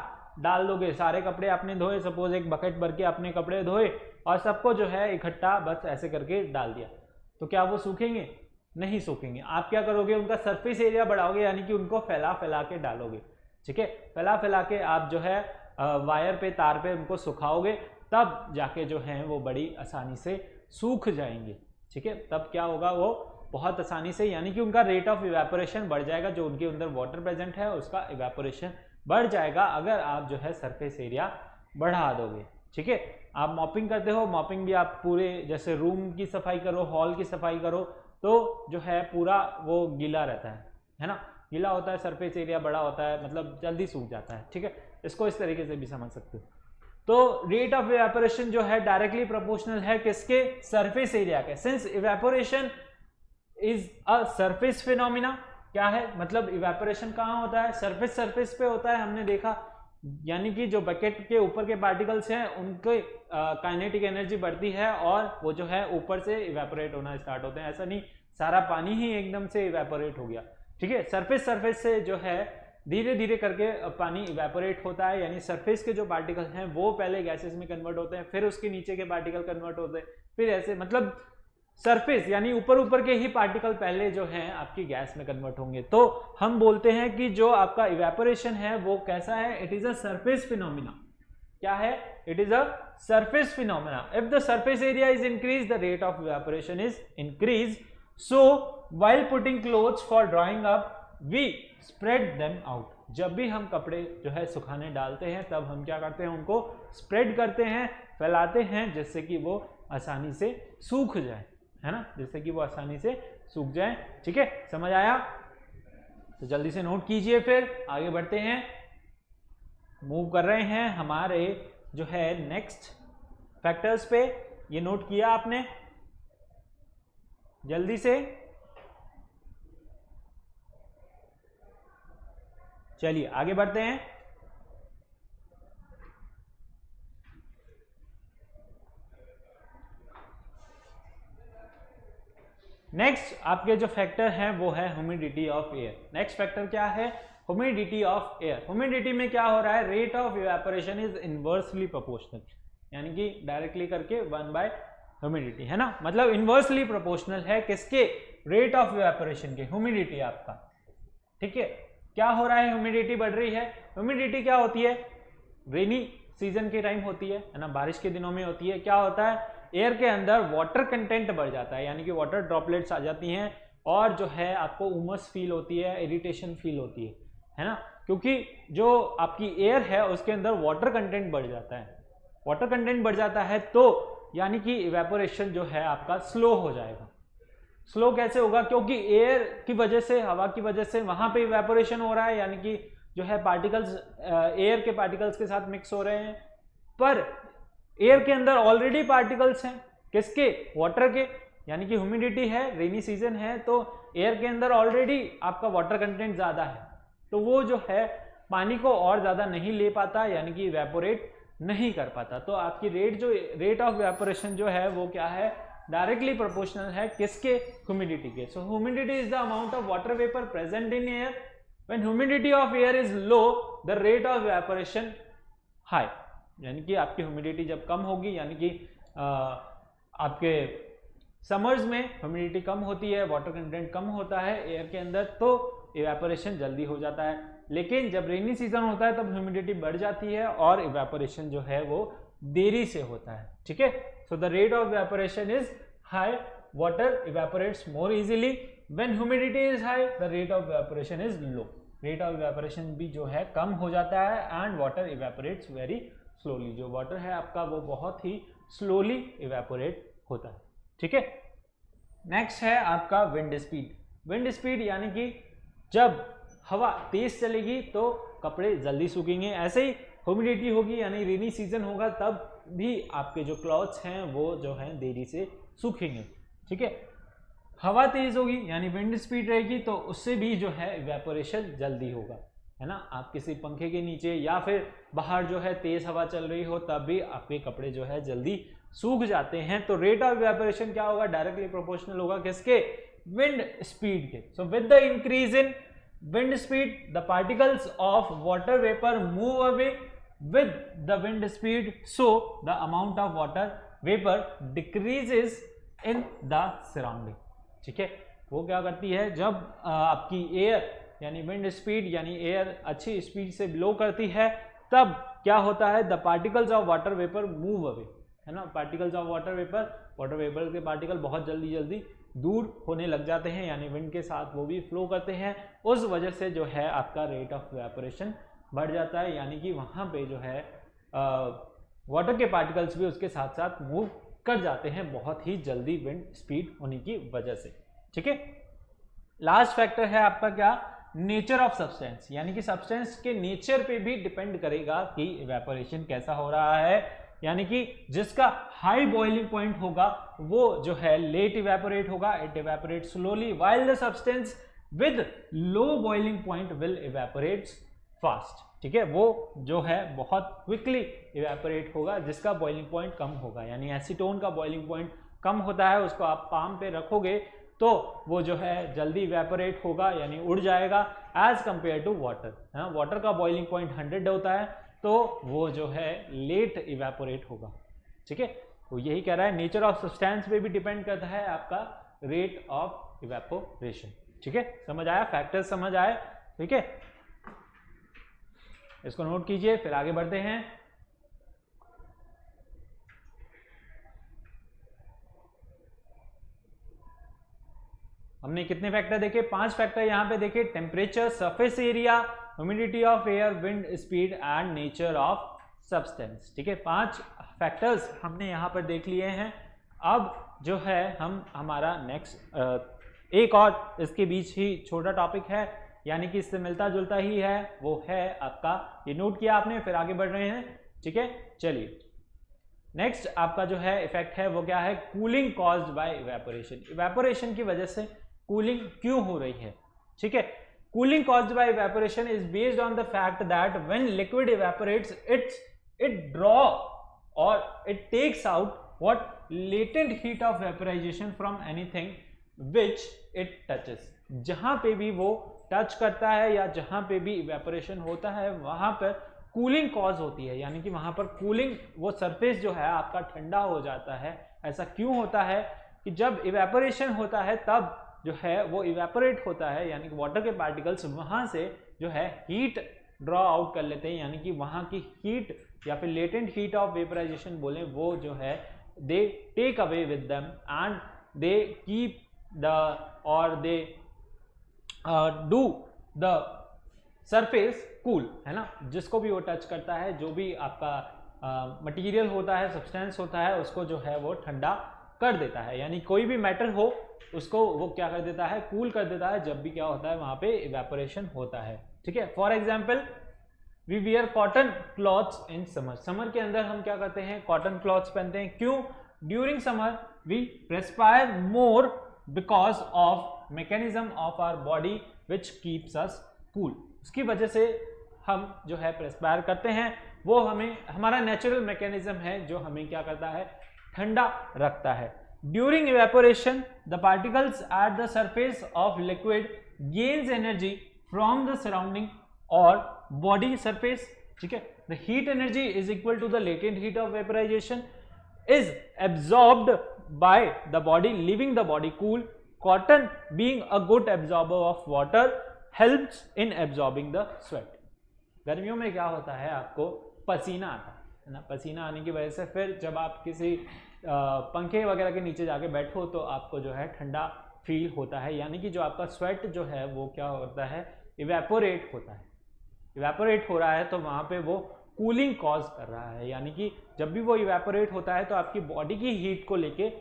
डाल दोगे, सारे कपड़े आपने धोए, सपोज एक बकेट भर के आपने कपड़े धोए और सबको जो है इकट्ठा बस ऐसे करके डाल दिया, तो क्या वो सूखेंगे? नहीं सूखेंगे। आप क्या करोगे, उनका सरफेस एरिया बढ़ाओगे, यानी कि उनको फैला फैला के डालोगे, ठीक है, फैला फैला के आप जो है वायर पे, तार पे उनको सुखाओगे, तब जाके जो है वो बड़ी आसानी से सूख जाएंगे, ठीक है। तब क्या होगा, वो बहुत आसानी से, यानी कि उनका रेट ऑफ इवेपोरेशन बढ़ जाएगा, जो उनके अंदर वाटर प्रेजेंट है उसका इवेपोरेशन बढ़ जाएगा अगर आप जो है सरफेस एरिया बढ़ा दोगे, ठीक है। आप मॉपिंग करते हो, मॉपिंग भी आप पूरे जैसे रूम की सफाई करो, हॉल की सफाई करो, तो जो है पूरा वो गीला रहता है ना, गीला होता है, सरफेस एरिया बड़ा होता है, मतलब जल्दी सूख जाता है, ठीक है। इसको इस तरीके से भी समझ सकते हो। तो रेट ऑफ इवेपोरेशन जो है डायरेक्टली प्रोपोर्शनल है किसके? सरफेस एरिया के। Since evaporation is a surface phenomena, क्या है मतलब इवेपोरेशन कहाँ होता है? सरफेस पे होता है, हमने देखा, यानी कि जो बकेट के ऊपर के पार्टिकल्स हैं उनके काइनेटिक एनर्जी बढ़ती है और वो जो है ऊपर से इवेपोरेट होना स्टार्ट होते हैं। ऐसा नहीं सारा पानी ही एकदम से इवेपोरेट हो गया, ठीक है। सरफेस से जो है धीरे धीरे करके पानी इवेपोरेट होता है, यानी सरफेस के जो पार्टिकल हैं वो पहले गैसेस में कन्वर्ट होते हैं, फिर उसके नीचे के पार्टिकल कन्वर्ट होते हैं, फिर ऐसे मतलब सरफेस यानी ऊपर के ही पार्टिकल पहले जो हैं आपकी गैस में कन्वर्ट होंगे। तो हम बोलते हैं कि जो आपका इवेपोरेशन है वो कैसा है? It is a surface phenomena. क्या है? It is a surface phenomena. If the surface area is increase, the rate of evaporation is increase. So while putting clothes for drying up we spread them out. जब भी हम कपड़े जो है सुखाने डालते हैं तब हम क्या करते हैं? उनको स्प्रेड करते हैं, फैलाते हैं, जिससे कि वो आसानी से सूख जाए, है ना, जिससे कि वो आसानी से सूख जाए, ठीक है। समझ आया? तो जल्दी से नोट कीजिए, फिर आगे बढ़ते हैं, मूव कर रहे हैं हमारे जो है नेक्स्ट फैक्टर्स पे। ये नोट किया आपने? जल्दी से चलिए आगे बढ़ते हैं। नेक्स्ट आपके जो फैक्टर हैं वो है humidity of air. Next factor क्या है? Humidity of air. ह्यूमिडिटी में क्या हो रहा है? Rate of evaporation is inversely proportional, यानी कि डायरेक्टली करके 1 by ह्यूमिडिटी, है ना, मतलब इनवर्सली प्रोपोर्शनल है किसके? रेट ऑफ इवेपोरेशन के, ह्यूमिडिटी आपका, ठीक है। क्या हो रहा है? ह्यूमिडिटी बढ़ रही है। ह्यूमिडिटी क्या होती है? रेनी सीजन के टाइम होती है ना, बारिश के दिनों में होती है। क्या होता है? एयर के अंदर वाटर कंटेंट बढ़ जाता है, यानी कि वाटर ड्रॉपलेट्स आ जाती हैं और जो है आपको उमस फील होती है, इरिटेशन फील होती है ना, क्योंकि जो आपकी एयर है उसके अंदर वाटर कंटेंट बढ़ जाता है। वाटर कंटेंट बढ़ जाता है तो यानी कि इवेपोरेशन जो है आपका स्लो हो जाएगा। स्लो कैसे होगा? क्योंकि एयर की वजह से, हवा की वजह से वहां पे इवेपोरेशन हो रहा है, यानी कि जो है पार्टिकल्स एयर के पार्टिकल्स के साथ मिक्स हो रहे हैं, पर एयर के अंदर ऑलरेडी पार्टिकल्स हैं किसके? वाटर के, यानी कि ह्यूमिडिटी है, रेनी सीजन है, तो एयर के अंदर ऑलरेडी आपका वाटर कंटेंट ज्यादा है, तो वो जो है पानी को और ज्यादा नहीं ले पाता, यानी कि इवेपोरेट नहीं कर पाता। तो आपकी रेट ऑफ इवेपोरेशन जो है वो क्या है? डायरेक्टली प्रोपोर्शनल है किसके? ह्यूमिडिटी के। So humidity is the amount of water vapour present in air. When humidity of air is low, the rate of evaporation high, यानी कि आपकी ह्यूमिडिटी जब कम होगी, यानी कि आपके समर्स में ह्यूमिडिटी कम होती है, वाटर कंटेंट कम होता है एयर के अंदर, तो इवेपोरेशन जल्दी हो जाता है। लेकिन जब रेनी सीजन होता है तब ह्यूमिडिटी बढ़ जाती है और इवेपोरेशन जो है वो देरी से होता है, ठीक है। So the rate of evaporation is high, water evaporates more easily. When humidity is high, the rate of evaporation is low, rate of evaporation भी जो है कम हो जाता है and water evaporates very slowly. जो वाटर है आपका वो बहुत ही स्लोली इवेपोरेट होता है, ठीक है। नेक्स्ट है आपका विंड स्पीड। विंड स्पीड यानी कि जब हवा तेज चलेगी तो कपड़े जल्दी सूखेंगे, ऐसे ही ह्यूमिडिटी होगी यानी रेनी सीजन होगा तब भी आपके जो क्लॉथ्स हैं वो जो हैं देरी से सूखेंगे, ठीक है। हवा तेज होगी यानी विंड स्पीड रहेगी, तो उससे भी जो है इवेपोरेशन जल्दी होगा, है ना। आप किसी पंखे के नीचे या फिर बाहर जो है तेज हवा चल रही हो तब भी आपके कपड़े जो है जल्दी सूख जाते हैं। तो रेट ऑफ इवेपोरेशन क्या होगा, डायरेक्टली प्रोपोर्शनल होगा किसके, विंड स्पीड के। So with the increase in wind speed the particles of water vapor move away with the wind speed, so the amount of water vapor decreases in the surrounding। ठीक है, वो क्या करती है, जब आपकी एयर यानी विंड स्पीड यानी एयर अच्छी स्पीड से ब्लो करती है तब क्या होता है, the particles of water vapour move away, है ना। पार्टिकल्स ऑफ वाटर वेपर के पार्टिकल बहुत जल्दी दूर होने लग जाते हैं, यानी विंड के साथ वो भी फ्लो करते हैं, उस वजह से जो है आपका रेट ऑफ इवेपोरेशन बढ़ जाता है, यानी कि वहाँ पे जो है वाटर के पार्टिकल्स भी उसके साथ साथ मूव कर जाते हैं बहुत ही जल्दी विंड स्पीड होने की वजह से। ठीक है, लास्ट फैक्टर है आपका क्या, नेचर ऑफ सब्सटेंस, यानी कि सब्सटेंस के नेचर पे भी डिपेंड करेगा कि इवेपोरेशन कैसा हो रहा है। यानी कि जिसका हाई बॉइलिंग पॉइंट होगा वो जो है लेट इवेपोरेट होगा, it evaporate slowly, while the substance with low boiling point will evaporate fast. ठीक है, वो जो है बहुत क्विकली इवेपोरेट होगा जिसका बॉइलिंग पॉइंट कम होगा, यानी एसीटोन का बॉइलिंग पॉइंट कम होता है, उसको आप पाम पे रखोगे तो वो जो है जल्दी इवेपोरेट होगा यानी उड़ जाएगा, as compare to water. Water का बॉइलिंग पॉइंट 100 होता है तो वो जो है लेट इवेपोरेट होगा। ठीक है, तो यही कह रहा है नेचर ऑफ सब्सटेंस पे भी डिपेंड करता है आपका रेट ऑफ इवेपोरेशन। ठीक है, समझ आया, फैक्टर्स समझ आए। ठीक है, इसको नोट कीजिए, फिर आगे बढ़ते हैं। हमने कितने फैक्टर देखे, 5 फैक्टर यहां पे देखे, temperature, surface area, humidity of air, wind speed and nature of substance. ठीक है, 5 फैक्टर्स हमने यहां पर देख लिए हैं। अब जो है हम हमारा नेक्स्ट एक और इसके बीच ही छोटा टॉपिक है, यानी कि इससे मिलता जुलता ही है, वो है आपका, ये नोट किया आपने, फिर आगे बढ़ रहे हैं। ठीक है, चलिए नेक्स्ट आपका जो है इफेक्ट है वो क्या है, cooling caused by evaporation. Evaporation की वजह से कूलिंग क्यों हो रही है। ठीक है, cooling caused by evaporation is based on the fact that when liquid evaporates it draw or it takes out what latent heat of vaporization from anything which it touches। जहां पे भी वो टच करता है या जहां पे भी इवेपोरेशन होता है वहां पर कूलिंग कॉज होती है, यानी कि वहां पर कूलिंग, वो सरफेस जो है आपका ठंडा हो जाता है। ऐसा क्यों होता है कि जब इवेपोरेशन होता है तब जो है वो इवेपोरेट होता है, यानी कि वाटर के पार्टिकल्स वहां से जो है हीट ड्रॉ आउट कर लेते हैं, यानी कि वहां की हीट या फिर लेटेंट हीट ऑफ वेपराइजेशन बोले, वो जो है they take away with them and they keep the और they do the surface cool, है ना। जिसको भी वो टच करता है, जो भी आपका मटेरियल होता है, सब्सटेंस होता है, उसको जो है वो ठंडा कर देता है, यानी कोई भी मैटर हो उसको वो क्या कर देता है, कूल कर देता है जब भी क्या होता है वहां पे इवेपोरेशन होता है। ठीक है, for example we wear cotton clothes in summer. Summer के अंदर हम क्या करते हैं, कॉटन क्लॉथ्स पहनते हैं। क्यों, during summer we respire more because of mechanism of our body which keeps us cool. उसकी वजह से हम जो है रेस्पायर करते हैं, वो हमें, हमारा नेचुरल मैकेनिज्म है जो हमें क्या करता है, ठंडा रखता है। During evaporation, the particles at the surface of liquid gains energy from the surrounding or body surface. ठीक है, the heat energy is equal to the latent heat of vaporization is absorbed by the body, leaving the body cool. Cotton, being a good absorber of water, helps in absorbing the sweat. गर्मियों में क्या होता है, आपको पसीना आता है ना, पसीना आने की वजह से फिर जब आप किसी पंखे वगैरह के नीचे जाके बैठो तो आपको जो है ठंडा फील होता है, यानी कि जो आपका स्वेट जो है वो क्या होता है, इवेपोरेट होता है। इवेपोरेट हो रहा है तो वहाँ पे वो कूलिंग कॉज कर रहा है, यानी कि जब भी वो इवेपोरेट होता है तो आपकी बॉडी की हीट को लेके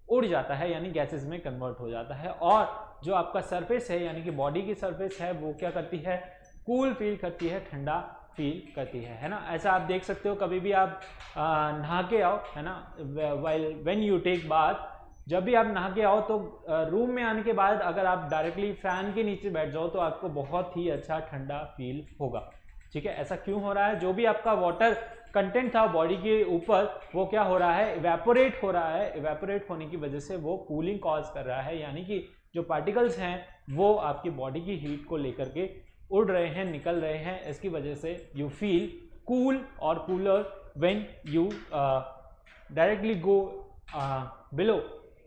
उड़ जाता है, यानी गैसेस में कन्वर्ट हो जाता है, और जो आपका सरफेस है यानी कि बॉडी की सरफेस है वो क्या करती है, कूल फील करती है, ठंडा फील करती है ना। ऐसा आप देख सकते हो, कभी भी आप नहा के आओ, है ना, व्हेन यू टेक बाथ जब भी आप नहा के आओ तो रूम में आने के बाद अगर आप डायरेक्टली फैन के नीचे बैठ जाओ तो आपको बहुत ही अच्छा ठंडा फील होगा। ठीक है, ऐसा क्यों हो रहा है? जो भी आपका वाटर कंटेंट था बॉडी के ऊपर वो क्या हो रहा है, इवेपोरेट हो रहा है। इवेपोरेट होने की वजह से वो कूलिंग कॉज कर रहा है, यानी कि जो पार्टिकल्स हैं वो आपकी बॉडी की हीट को लेकर के उड़ रहे हैं, निकल रहे हैं। इसकी वजह से यू फील कूल और cooler when you directly go below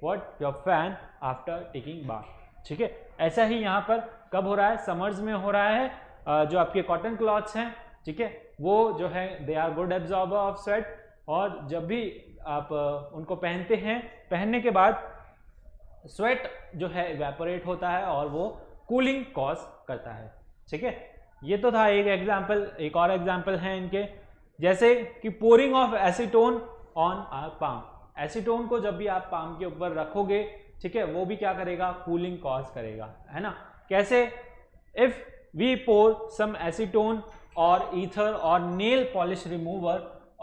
what your fan after taking bath. ठीक है, ऐसा ही यहाँ पर कब हो रहा है? समर्स में हो रहा है। जो आपके कॉटन क्लॉथ्स हैं, ठीक है, वो जो है they are good absorber of sweat, और जब भी आप उनको पहनते हैं, पहनने के बाद स्वेट जो है इवेपोरेट होता है और वो कूलिंग कॉज करता है। ठीक है, ये तो था एक एग्जाम्पल। एक और एग्जाम्पल है इनके, जैसे कि pouring of acetone on our palm. Acetone को जब भी आप पाम के ऊपर रखोगे, ठीक है, वो भी क्या करेगा? कूलिंग कॉज करेगा, है ना। कैसे? If we pour some acetone or ether or nail polish remover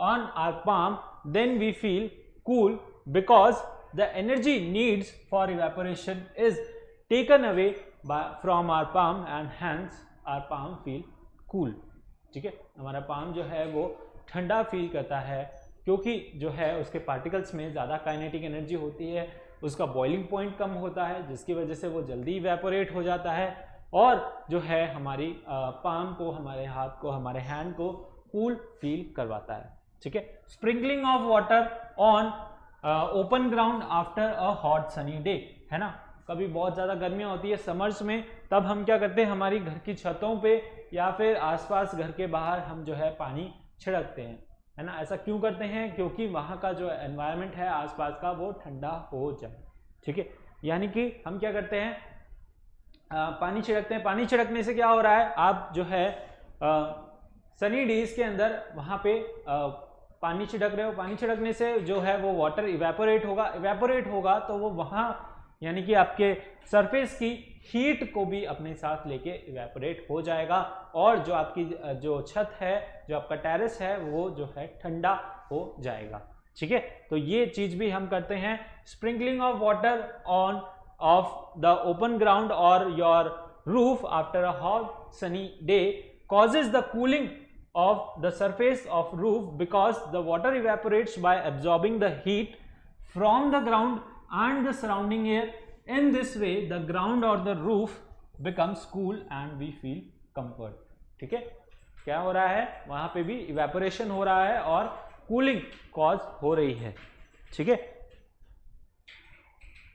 on our palm, then we feel cool because the energy needs for evaporation is taken away from our palm and hence our palm feel cool। ठीक है, हमारा palm जो है वो ठंडा feel करता है क्योंकि जो है उसके पार्टिकल्स में ज़्यादा काइनेटिक एनर्जी होती है, उसका बॉइलिंग पॉइंट कम होता है, जिसकी वजह से वो जल्दी इवेपोरेट हो जाता है और जो है हमारी पाम को, हमारे हाथ को, हमारे हैंड को कूल फील करवाता है। ठीक है, sprinkling of water on open ground after a hot sunny day, है ना। कभी बहुत ज़्यादा गर्मियाँ होती है समर्स में, तब हम क्या करते हैं, हमारी घर की छतों पे या फिर आसपास घर के बाहर हम जो है पानी छिड़कते हैं, है ना। ऐसा क्यों करते हैं? क्योंकि वहाँ का जो एनवायरनमेंट है आसपास का वो ठंडा हो जाए। ठीक है, यानी कि हम क्या करते हैं, पानी छिड़कते हैं। पानी छिड़कने से क्या हो रहा है, आप जो है सनी डेज के अंदर वहाँ पे पानी छिड़क रहे हो। पानी छिड़कने से जो है वो वाटर इवेपोरेट होगा। इवेपोरेट होगा तो वो वहाँ यानी कि आपके सरफेस की हीट को भी अपने साथ लेके इवेपोरेट हो जाएगा और जो आपकी जो छत है, जो आपका टेरेस है, वो जो है ठंडा हो जाएगा। ठीक है, तो ये चीज़ भी हम करते हैं। Sprinkling of water on of the open ground or your roof after a hot sunny day causes the cooling of the surface of roof because the water evaporates by absorbing the heat from the ground and the surrounding air. In this way the ground or the roof becomes cool and we feel comfort। ठीक है, क्या हो रहा है, वहां पे भी evaporation हो रहा है और कूलिंग कॉज हो रही है। ठीक है,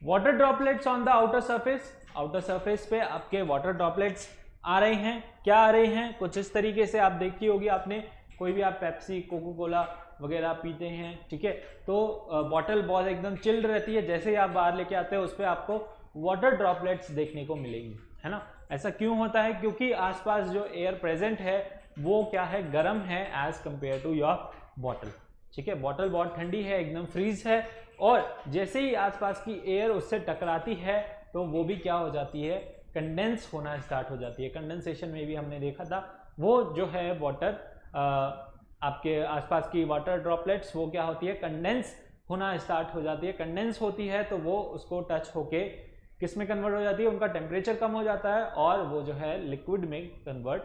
water droplets on the outer surface. Outer surface पे आपके वाटर ड्रॉपलेट्स आ रहे हैं। क्या आ रहे हैं? कुछ इस तरीके से आप देखी होगी आपने, कोई भी आप पेप्सी, कोको कोला वगैरह पीते हैं, ठीक है, तो बॉटल बहुत एकदम चिल्ड रहती है, जैसे ही आप बाहर लेके आते हैं उस पर आपको वाटर ड्रॉपलेट्स देखने को मिलेंगी, है ना। ऐसा क्यों होता है? क्योंकि आसपास जो एयर प्रेजेंट है वो क्या है, गर्म है as compare to your bottle. ठीक है, बॉटल बहुत ठंडी है, एकदम फ्रीज है, और जैसे ही आसपास की एयर उससे टकराती है तो वो भी क्या हो जाती है, कंडेंस होना स्टार्ट हो जाती है। कंडेंसेशन में भी हमने देखा था, वो जो है वाटर आपके आसपास की वाटर ड्रॉपलेट्स वो क्या होती है, कंडेंस होना स्टार्ट हो जाती है। कंडेंस होती है तो वो उसको टच होके किस में कन्वर्ट हो जाती है, उनका टेम्परेचर कम हो जाता है और वो जो है लिक्विड में कन्वर्ट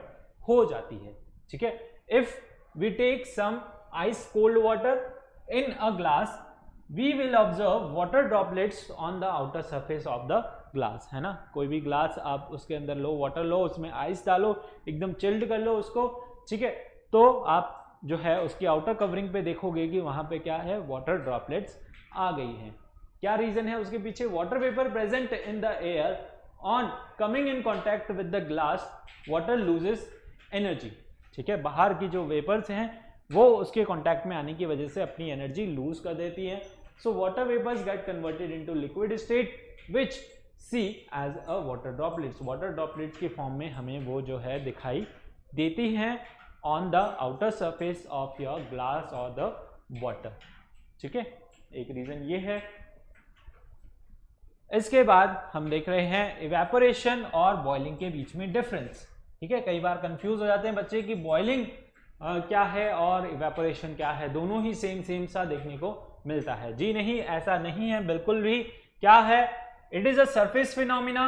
हो जाती है। ठीक है, if we take some ice cold water in a glass, we will observe water droplets on the outer surface of the glass, है ना। कोई भी ग्लास आप उसके अंदर लो, वाटर लो, उसमें आइस डालो, एकदम चिल्ड कर लो उसको, ठीक है, तो आप जो है उसकी आउटर कवरिंग पे देखोगे कि वहां पे क्या है, वाटर ड्रॉपलेट्स आ गई हैं। क्या रीजन है उसके पीछे? Water vapour present in the air on coming in contact with the glass, water loses energy. ठीक है, बाहर की जो वेपर्स हैं वो उसके कांटेक्ट में आने की वजह से अपनी एनर्जी लूज कर देती है। So water vapours get converted into liquid state which see as a water droplets. Water droplets के फॉर्म में हमें वो जो है दिखाई देती हैं on the outer surface of your glass और द वाटर। ठीक है, एक रीजन ये है। इसके बाद हम देख रहे हैं इवेपोरेशन और बॉइलिंग के बीच में डिफरेंस। ठीक है, कई बार कंफ्यूज हो जाते हैं बच्चे कि बॉइलिंग क्या है और इवेपोरेशन क्या है, दोनों ही सेम सा देखने को मिलता है। जी नहीं, ऐसा नहीं है बिल्कुल भी। क्या है? It is a surface phenomena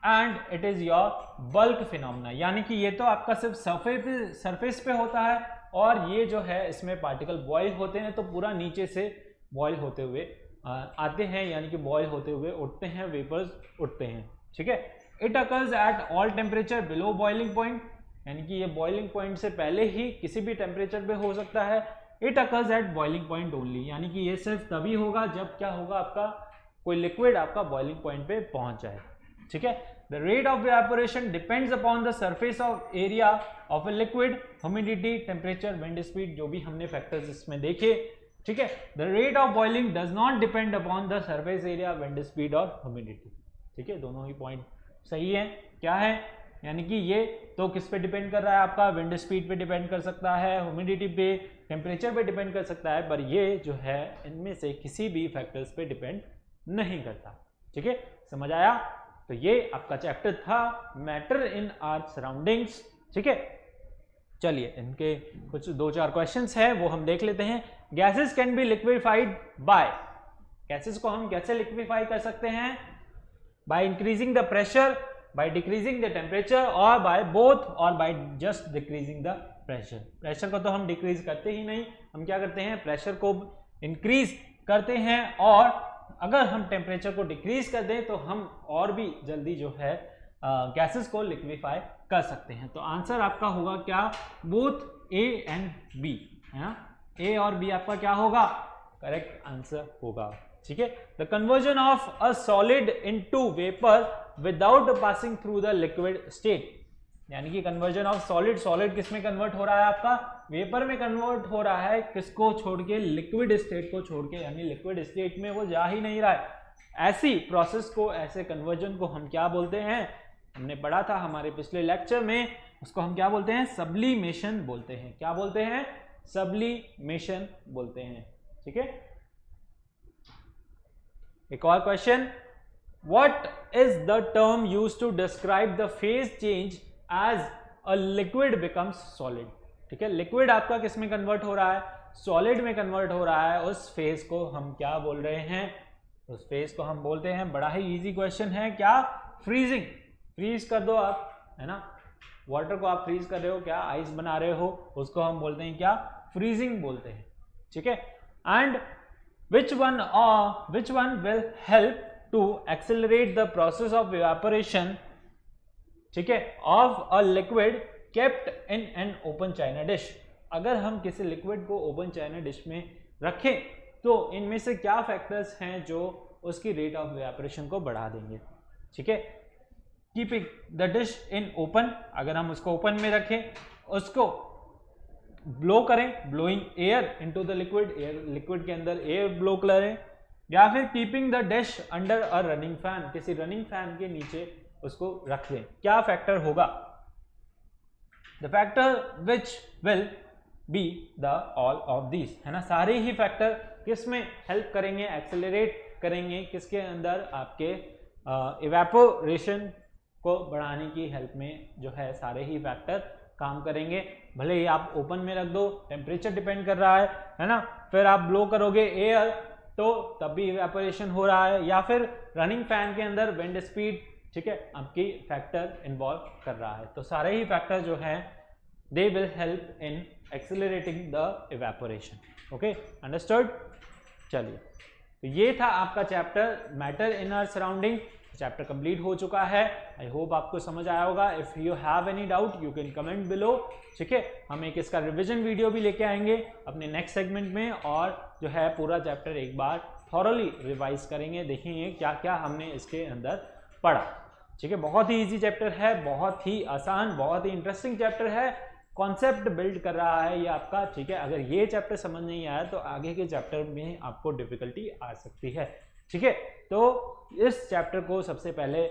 and it is your bulk phenomena, यानी कि ये तो आपका सिर्फ सरफेस पे होता है और ये जो है इसमें पार्टिकल बॉयल होते हैं, तो पूरा नीचे से बॉयल होते हुए आते हैं, यानी कि बॉयल होते हुए उठते हैं, वेपर्स उठते हैं, ठीक है। It occurs at all temperature below boiling point, यानी कि ये बॉइलिंग पॉइंट से पहले ही किसी भी टेम्परेचर पे हो सकता है। It occurs at boiling point only, यानी कि ये सिर्फ तभी होगा जब क्या होगा, आपका कोई लिक्विड आपका बॉइलिंग पॉइंट पे पहुंच जाए, ठीक है। The rate of evaporation depends upon the surface of area of a liquid, humidity, temperature, wind speed, जो भी हमने फैक्टर्स इसमें देखे, ठीक है। The rate of boiling does not depend upon the surface area, wind speed और humidity, ठीक है। दोनों ही पॉइंट सही है। क्या है, यानी कि ये तो किस पे डिपेंड कर रहा है, आपका विंड स्पीड पे डिपेंड कर सकता है, ह्यूमिडिटी पे, टेम्परेचर पे डिपेंड कर सकता है, पर ये जो है इनमें से किसी भी फैक्टर्स पे डिपेंड नहीं करता, ठीक है। समझ आया? तो ये आपका चैप्टर था मैटर इन आवर सराउंडिंग्स, ठीक है। चलिए इनके कुछ 2-4 क्वेश्चंस हैं वो हम देख लेते हैं। Gases can be liquefied by, gases को हम कैसे लिक्विफाई कर सकते हैं? By increasing the pressure, by decreasing the temperature, और बाय बोथ, और by just decreasing the pressure. Pressure को तो हम डिक्रीज करते ही नहीं, हम क्या करते हैं, प्रेशर को इंक्रीज करते हैं, और अगर हम टेम्परेचर को डिक्रीज कर दें तो हम और भी जल्दी जो है गैसेस को लिक्विफाई कर सकते हैं। तो आंसर आपका होगा क्या, बोथ ए एंड बी, है ना, ए और बी आपका क्या होगा, करेक्ट आंसर होगा, ठीक है। The conversion of a solid into vapour without passing through the liquid state, यानी कि कन्वर्जन ऑफ सॉलिड, सॉलिड किस में कन्वर्ट हो रहा है, आपका वेपर में कन्वर्ट हो रहा है, किसको छोड़ के, लिक्विड स्टेट को छोड़ के, यानी लिक्विड स्टेट में वो जा ही नहीं रहा है। ऐसी प्रोसेस को, ऐसे कन्वर्जन को हम क्या बोलते हैं, हमने पढ़ा था हमारे पिछले लेक्चर में, उसको हम क्या बोलते हैं, सब्लिमेशन बोलते हैं। क्या बोलते हैं, सब्लिमेशन बोलते हैं, ठीक है। एक और question, what is the term used to describe the phase change as a liquid becomes solid, ठीक है। लिक्विड आपका किस में कन्वर्ट हो रहा है, सॉलिड में कन्वर्ट हो रहा है, उस फेज को हम क्या बोल रहे हैं, उस फेज को हम बोलते हैं, बड़ा ही इजी क्वेश्चन है, क्या, फ्रीजिंग। फ्रीज कर दो आप, है ना, वाटर को आप फ्रीज कर रहे हो, क्या आइस बना रहे हो, उसको हम बोलते हैं क्या, फ्रीजिंग बोलते हैं, ठीक है। And which one will help to accelerate the process of evaporation, ठीक है, of a liquid kept in an open china dish। अगर हम किसी लिक्विड को ओपन चाइना डिश में रखें तो इनमें से क्या फैक्टर्स हैं जो उसकी रेट ऑफ इवेपोरेशन को बढ़ा देंगे, ठीक है। Keeping the dish in open, अगर हम उसको ओपन में रखें, उसको ब्लो करें, blowing air into the liquid, air liquid के अंदर एयर ब्लो करें, या फिर keeping the dish under a running fan, किसी रनिंग फैन के नीचे उसको रख लें, क्या फैक्टर होगा, the factor which will be the all of this, है ना, सारे ही फैक्टर किस में हेल्प करेंगे, एक्सेलरेट करेंगे, किसके अंदर, आपके इवेपोरेशन को बढ़ाने की हेल्प में जो है सारे ही फैक्टर काम करेंगे। भले ही आप ओपन में रख दो, टेम्परेचर डिपेंड कर रहा है ना, फिर आप ब्लो करोगे एयर तो तब भी इवेपोरेशन हो रहा है, या फिर रनिंग फैन के अंदर विंड स्पीड, ठीक है, आपकी फैक्टर इन्वॉल्व कर रहा है। तो सारे ही फैक्टर जो हैं they will help in accelerating the evaporation. Okay, understood. चलिए, तो ये था आपका chapter matter in our surrounding. Chapter complete हो चुका है, आई होप आपको समझ आया होगा। If you have any doubt you can comment below, ठीक है। हम एक इसका रिवीजन वीडियो भी लेके आएंगे अपने नेक्स्ट सेगमेंट में, और जो है पूरा चैप्टर एक बार थॉरली रिवाइज करेंगे, देखेंगे क्या क्या हमने इसके अंदर पढ़ा, ठीक है। बहुत ही इजी चैप्टर है, बहुत ही आसान, बहुत ही इंटरेस्टिंग चैप्टर है, कॉन्सेप्ट बिल्ड कर रहा है ये आपका, ठीक है। अगर ये चैप्टर समझ नहीं आया तो आगे के चैप्टर में आपको डिफिकल्टी आ सकती है, ठीक है। तो इस चैप्टर को सबसे पहले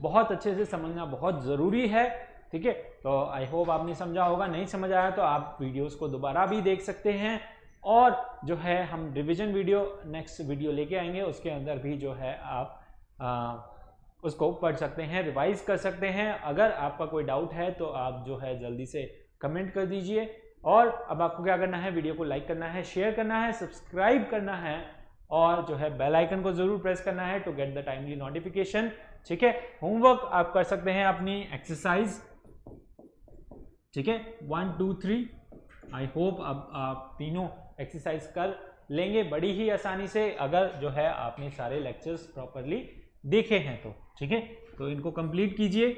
बहुत अच्छे से समझना बहुत ज़रूरी है, ठीक है। तो आई होप आपने समझा होगा, नहीं समझ आया तो आप वीडियोस को दोबारा भी देख सकते हैं, और जो है हम रिवीजन वीडियो नेक्स्ट वीडियो लेके आएंगे, उसके अंदर भी जो है आप उसको पढ़ सकते हैं, रिवाइज कर सकते हैं। अगर आपका कोई डाउट है तो आप जो है जल्दी से कमेंट कर दीजिए, और अब आपको क्या करना है, वीडियो को लाइक करना है, शेयर करना है, सब्सक्राइब करना है, और जो है बेल आइकन को जरूर प्रेस करना है to get the timely notification. ठीक है, होमवर्क आप कर सकते हैं अपनी एक्सरसाइज, ठीक है, 1 2 3। आई होप अब आप तीनों एक्सरसाइज कर लेंगे बड़ी ही आसानी से, अगर जो है आपने सारे लेक्चर्स प्रॉपरली देखे हैं तो। ठीक है, तो इनको कंप्लीट कीजिए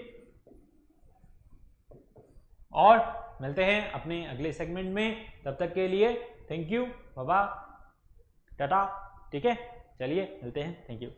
और मिलते हैं अपने अगले सेगमेंट में। तब तक के लिए thank you, bye bye, tata. ठीक है, चलिए मिलते हैं, थैंक यू।